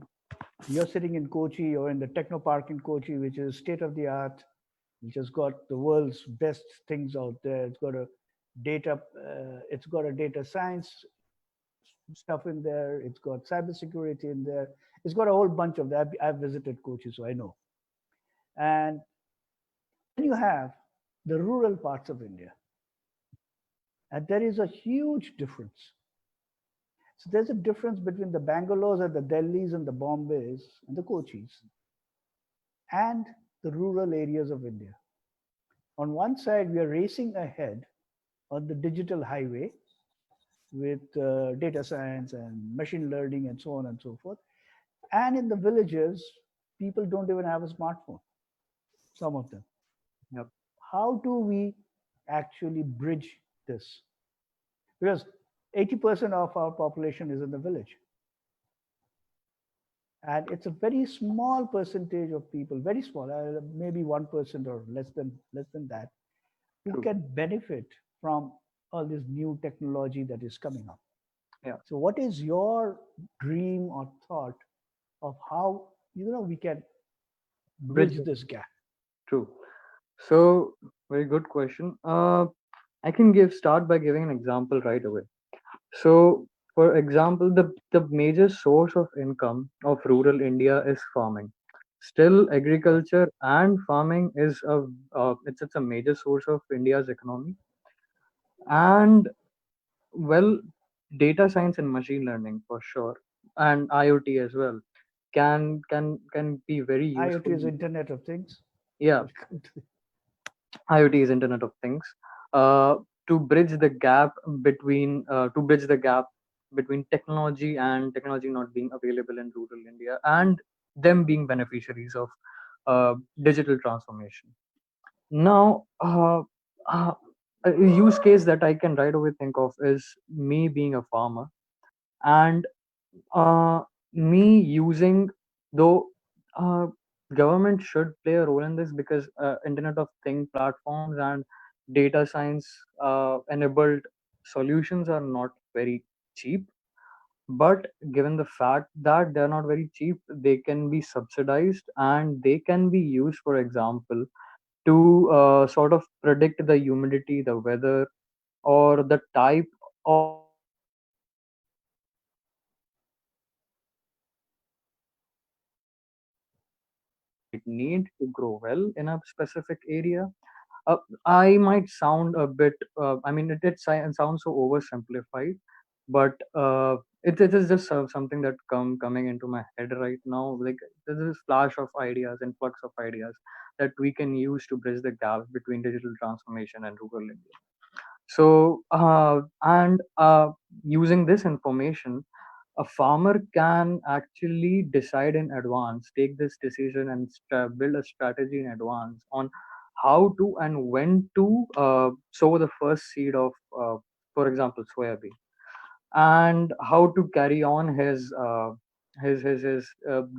D: you're sitting in Kochi or in the Techno Park in Kochi, which is state of the art, which has got the world's best things out there. It's got a data science stuff in there. It's got cybersecurity in there. It's got a whole bunch of that. I've visited Kochi, so I know. And then you have the rural parts of India, and there is a huge difference. So there's a difference between the Bangalores and the Delhis and the Bombays and the Kochis and the rural areas of India. On one side, we are racing ahead on the digital highway with data science and machine learning and so on and so forth. And in the villages, people don't even have a smartphone, some of them.
C: Yep.
D: How do we actually bridge this? Because 80% of our population is in the village. And it's a very small percentage of people, very small, maybe 1% or less than that, who
C: True.
D: can benefit from all this new technology that is coming up.
C: Yeah.
D: So what is your dream or thought of how we can bridge
C: Bridge.
D: this gap?
C: True. So very good question. I can start by giving an example right away. So, for example, the major source of income of rural India is farming. Still, agriculture and farming is it's a major source of India's economy. And well, data science and machine learning for sure, and IoT as well, can be very
D: IoT
C: useful.
D: is Internet of Things.
C: Yeah, IoT is Internet of Things. Uh, to bridge the gap between technology and technology not being available in rural India, and them being beneficiaries of digital transformation. Now, uh, a use case that I can right away think of is me being a farmer, and uh, me using, though uh, government should play a role in this, because Internet of Thing platforms and data science enabled solutions are not very cheap. But given the fact that they're not very cheap, they can be subsidized and they can be used, for example, to sort of predict the humidity, the weather, or the type of might need to grow well in a specific area. I might sound a bit, I mean, it sounds so oversimplified, but it is just something that coming into my head right now. Like, there's this flash of ideas, influx of ideas that we can use to bridge the gap between digital transformation and rural India. So, using this information, a farmer can actually decide in advance, take this decision and build a strategy in advance on how to and when to sow the first seed of, for example, soybean, and how to carry on his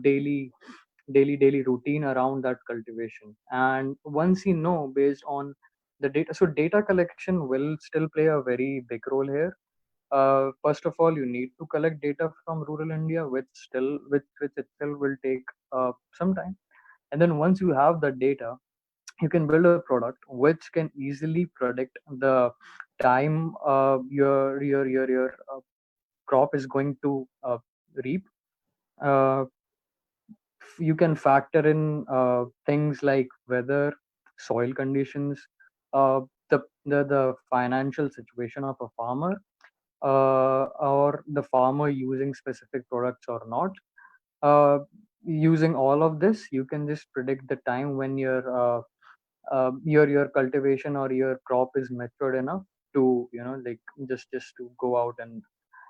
C: daily routine around that cultivation. And once he know, based on the data, so data collection will still play a very big role here. First of all, you need to collect data from rural India, which itself will take some time. And then once you have the data, you can build a product which can easily predict the time your crop is going to reap. Uh, you can factor in things like weather, soil conditions, uh, the financial situation of a farmer, or the farmer using specific products or not. Using all of this, you can just predict the time when your your cultivation or your crop is matured enough to, like, just to go out, and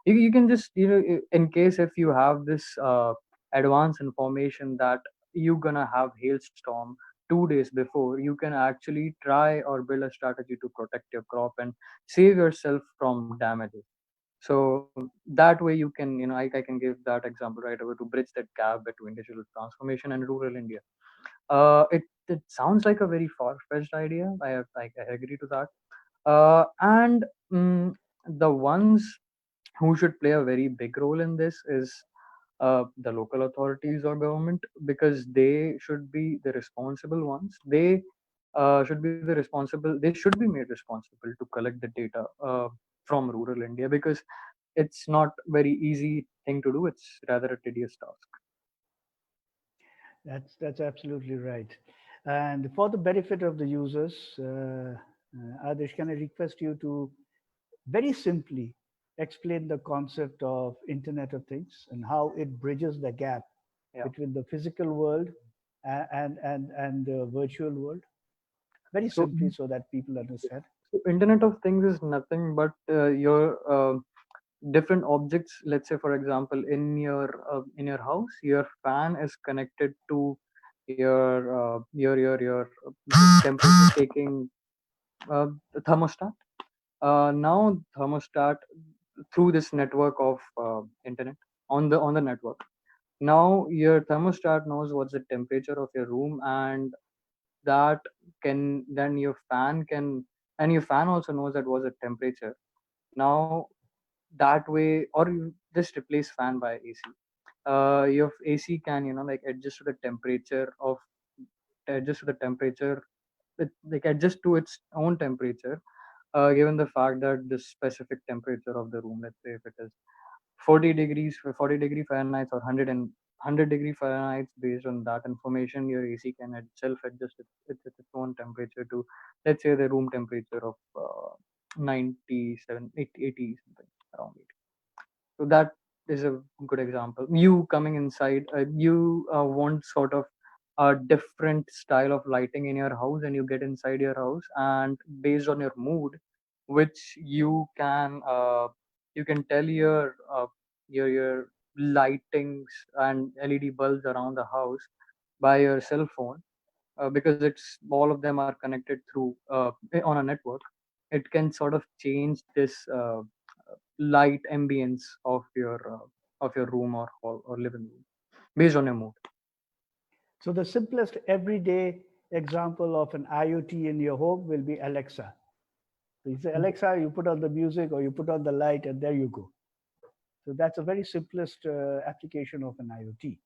C: you can just, in case if you have this advanced information that you're gonna have hailstorm 2 days before, you can actually try or build a strategy to protect your crop and save yourself from damages. So that way you can, I can give that example right away to bridge that gap between digital transformation and rural India. It sounds like a very far-fetched idea. I agree to that. And the ones who should play a very big role in this is the local authorities or government, because they should be the responsible ones. They should be made responsible to collect the data from rural India, because it's not very easy thing to do. It's rather a tedious task.
D: That's absolutely right. And for the benefit of the users, Adesh, can I request you to very simply explain the concept of Internet of Things and how it bridges the gap
C: Yeah.
D: between the physical world and the virtual world? Very
C: So,
D: simply, so that people understand.
C: so Internet of Things is nothing but your different objects. Let's say, for example, in your house, your fan is connected to your temperature taking thermostat. Now thermostat, through this network of internet, on the network. Now your thermostat knows what's the temperature of your room, and that can then your fan can, and your fan also knows that was the temperature. Now that way, or you just replace fan by AC. Your AC can, like, adjust to the temperature, like adjust to its own temperature, given the fact that the specific temperature of the room, let's say if it is 40 degree Fahrenheit or 100 degree Fahrenheit. Based on that information, your AC can itself adjust its own temperature to, let's say, the room temperature of 97, 80, something around 80. So that is a good example. You coming inside, you want sort of a different style of lighting in your house, and you get inside your house, and based on your mood, which you can tell your lightings and LED bulbs around the house by your cell phone, because it's all of them are connected through on a network. It can sort of change this light ambience of your room or hall or living room based on your mood.
D: So the simplest everyday example of an IoT in your home will be Alexa. So you say, Alexa, you put on the music or you put on the light, and there you go. So that's a very simplest application of an IoT,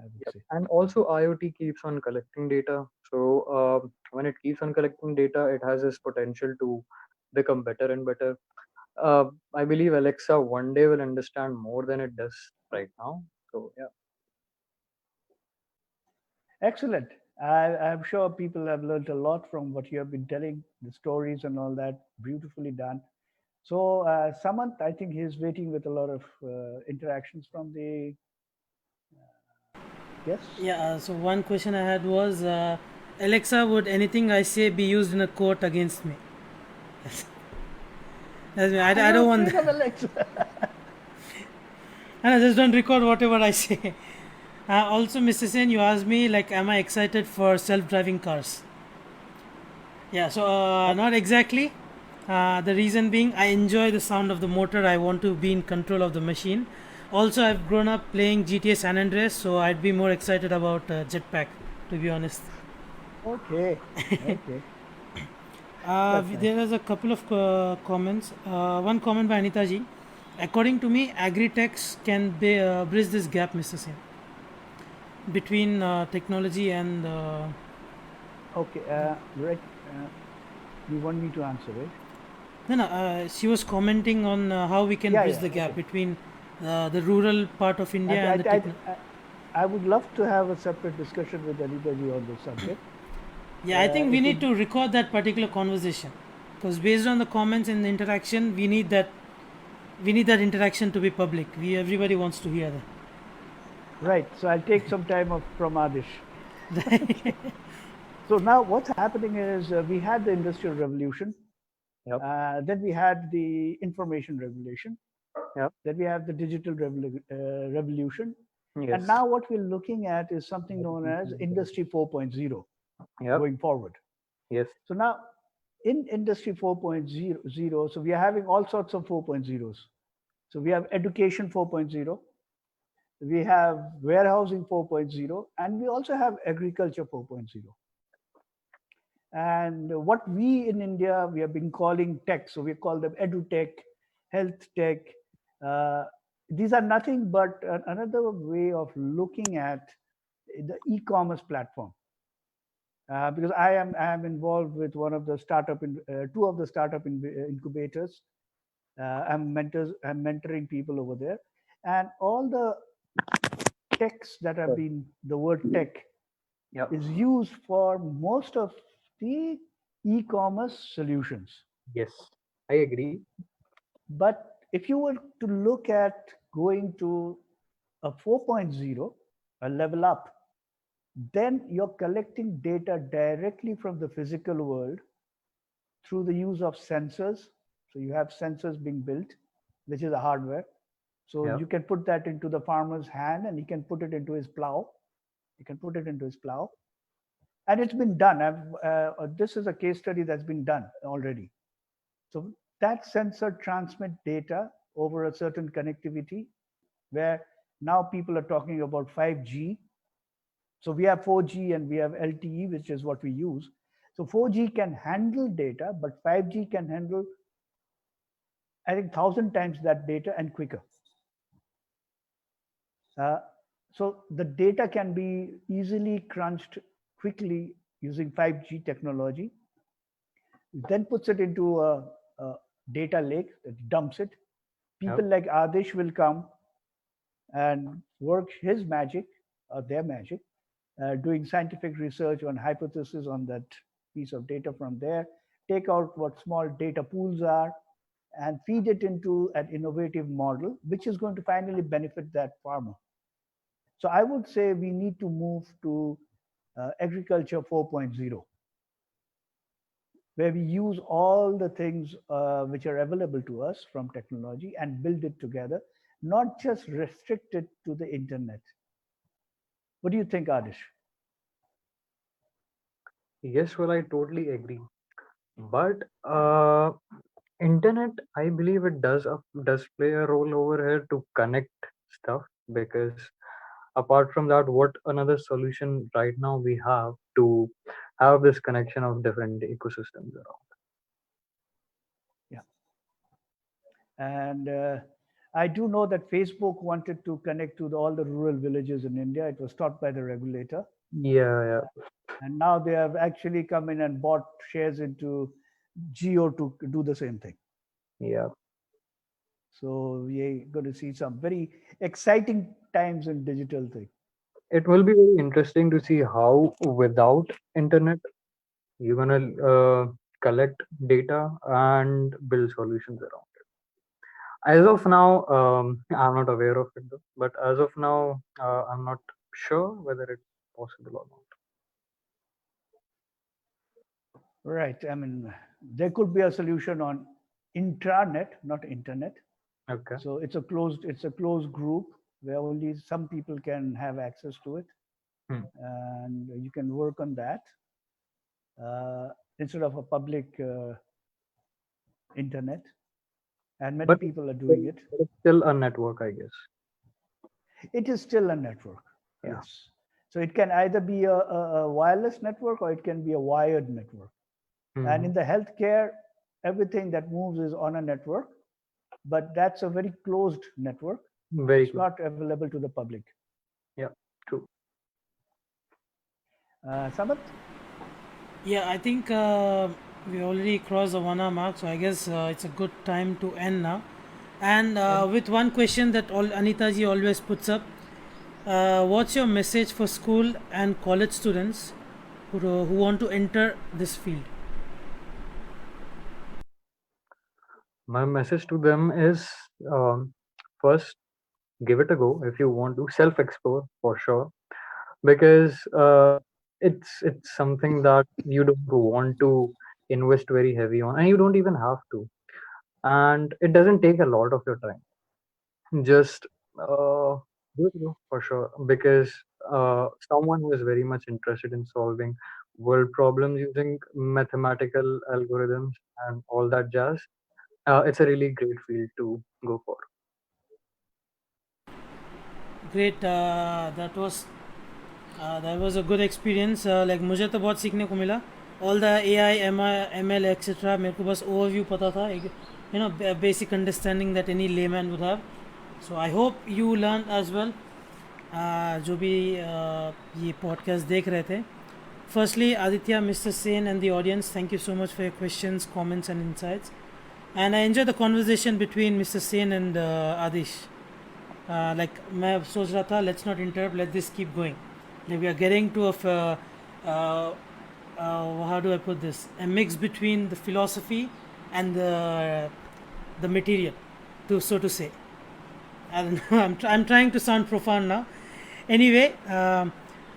D: I would say.
C: And also IoT keeps on collecting data. So when it keeps on collecting data, it has this potential to become better and better. I believe Alexa one day will understand more than it does right now. So yeah.
D: Excellent. I'm sure people have learned a lot from what you have been telling, the stories and all that. Beautifully done. So, Samant, I think he's waiting with a lot of interactions from the guests.
B: Yeah, so one question I had was, Alexa, would anything I say be used in a court against me? That's me. I don't want
D: Afraid of Alexa.
B: and I just don't record whatever I say. Also, Mr. Sen, you asked me, like, am I excited for self-driving cars? Yeah, so not exactly. The reason being, I enjoy the sound of the motor. I want to be in control of the machine. Also, I've grown up playing GTA San Andreas, so I'd be more excited about Jetpack, to be honest.
D: Okay. Okay.
B: That's nice. There is a couple of comments. One comment by Anita ji. According to me, agri-techs can bridge this gap, Mr. Sen, between technology and.
D: Okay. Right. You want me to answer, right?
B: No. She was commenting on how we can bridge the gap between the rural part of India and the
D: I would love to have a separate discussion with anybody on this subject.
B: Yeah, I think we need to record that particular conversation, because based on the comments and the interaction, we need that interaction to be public. Everybody wants to hear that.
D: Right. So I'll take some time off from Adish. So now what's happening is we had the industrial revolution,
C: Yep.
D: then we had the information revolution,
C: Yep.
D: then we have the digital revolution,
C: Yes.
D: and now what we're looking at is something known as Industry 4.0
C: Yep.
D: going forward.
C: Yes.
D: So now in Industry 4.0, so we are having all sorts of 4.0s. So we have education 4.0, we have warehousing 4.0, and we also have agriculture 4.0. And what we in India, we have been calling tech. So we call them edutech, health tech. These are nothing but another way of looking at the e-commerce platform. Because I am involved with one of the two of the startup incubators. I'm mentoring people over there, and all the techs that have been, the word tech
C: Yep.
D: is used for most of the e-commerce solutions.
C: Yes, I agree.
D: But if you were to look at going to a 4.0, a level up, then you're collecting data directly from the physical world through the use of sensors. So you have sensors being built, which is a hardware. So
C: Yeah.
D: you can put that into the farmer's hand and he can put it into his plow. He can put it into his plow. And it's been done. This is a case study that's been done already. So that sensor transmit data over a certain connectivity, where now people are talking about 5G. So we have 4G and we have LTE, which is what we use. So 4G can handle data, but 5G can handle, I think, 1,000 times that data and quicker. So the data can be easily crunched quickly using 5G technology, then puts it into a data lake that dumps it. People like Adish will come and work his magic or their magic, doing scientific research on hypothesis on that piece of data from there, take out what small data pools are, and feed it into an innovative model, which is going to finally benefit that farmer. So I would say we need to move to agriculture 4.0, where we use all the things which are available to us from technology and build it together, not just restrict it to the internet. What do you think, Adish?
E: Yes, well, I totally agree. But internet, I believe it does play a role over here to connect stuff, because apart from that, what another solution right now we have to have this connection of different ecosystems around?
D: Yeah. And I do know that Facebook wanted to connect to all the rural villages in India. It was stopped by the regulator.
E: Yeah.
D: And now they have actually come in and bought shares into Geo to do the same thing.
E: Yeah.
D: So we're going to see some very exciting times in digital thing.
E: It will be very interesting to see how without internet you're gonna collect data and build solutions around it. As of now, I'm not aware of it though, but as of now, I'm not sure whether it's possible or not.
D: Right. I mean, there could be a solution on intranet, not internet.
E: Okay.
D: So it's a closed group where only some people can have access to it, and you can work on that instead of a public internet. And many people are doing it.
E: It's still a network, I guess.
D: It is still a network.
E: Yeah.
D: Yes. So it can either be a wireless network or it can be a wired network. And in the healthcare, everything that moves is on a network, but that's a very closed network.
E: Very
D: It's not available to the public.
E: Yeah, true.
D: Samat?
B: Yeah, I think we already crossed the 1 hour mark, so I guess it's a good time to end now. And with one question that Anita ji always puts up, what's your message for school and college students who want to enter this field?
E: My message to them is first, give it a go if you want to self explore for sure, because it's something that you don't want to invest very heavy on, and you don't even have to, and it doesn't take a lot of your time. Just do it though, for sure, because someone who is very much interested in solving world problems using mathematical algorithms and all that jazz, it's a really great field to go for.
B: Great, that was a good experience. Like मुझे तो बहुत सीखने को मिला. All the AI, ML, etc. मेरे को बस overview पता था, you know, basic understanding that any layman would have. So I hope you learned as well. जो भी ये podcast देख रहे थे. Firstly, Aditya, Mr. Sen, and the audience, thank you so much for your questions, comments, and insights. And I enjoyed the conversation between Mr. Sen and Adish. Like मैं सोच रहा था, let's not interrupt, let this keep going. Like we are getting to how do I put this? A mix between the philosophy and the material, so to say. I don't know. I'm trying to sound profound now. Anyway,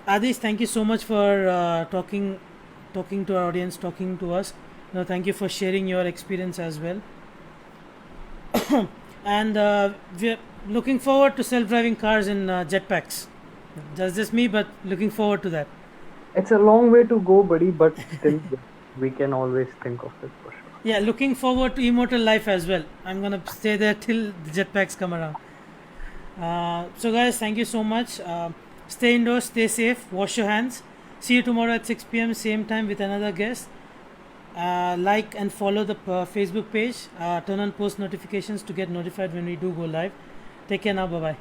B: Adish, thank you so much for talking to our audience, talking to us. No, thank you for sharing your experience as well. And we're looking forward to self-driving cars in jetpacks. That's just me, but looking forward to that.
E: It's a long way to go, buddy, but still, we can always think of it for sure.
B: Yeah, looking forward to immortal life as well. I'm gonna stay there till the jetpacks come around. So guys, thank you so much. Stay indoors, stay safe, wash your hands. See you tomorrow at 6 p.m. same time with another guest. Like and follow the Facebook page. Turn on post notifications to get notified when we do go live. Take care now. Bye bye.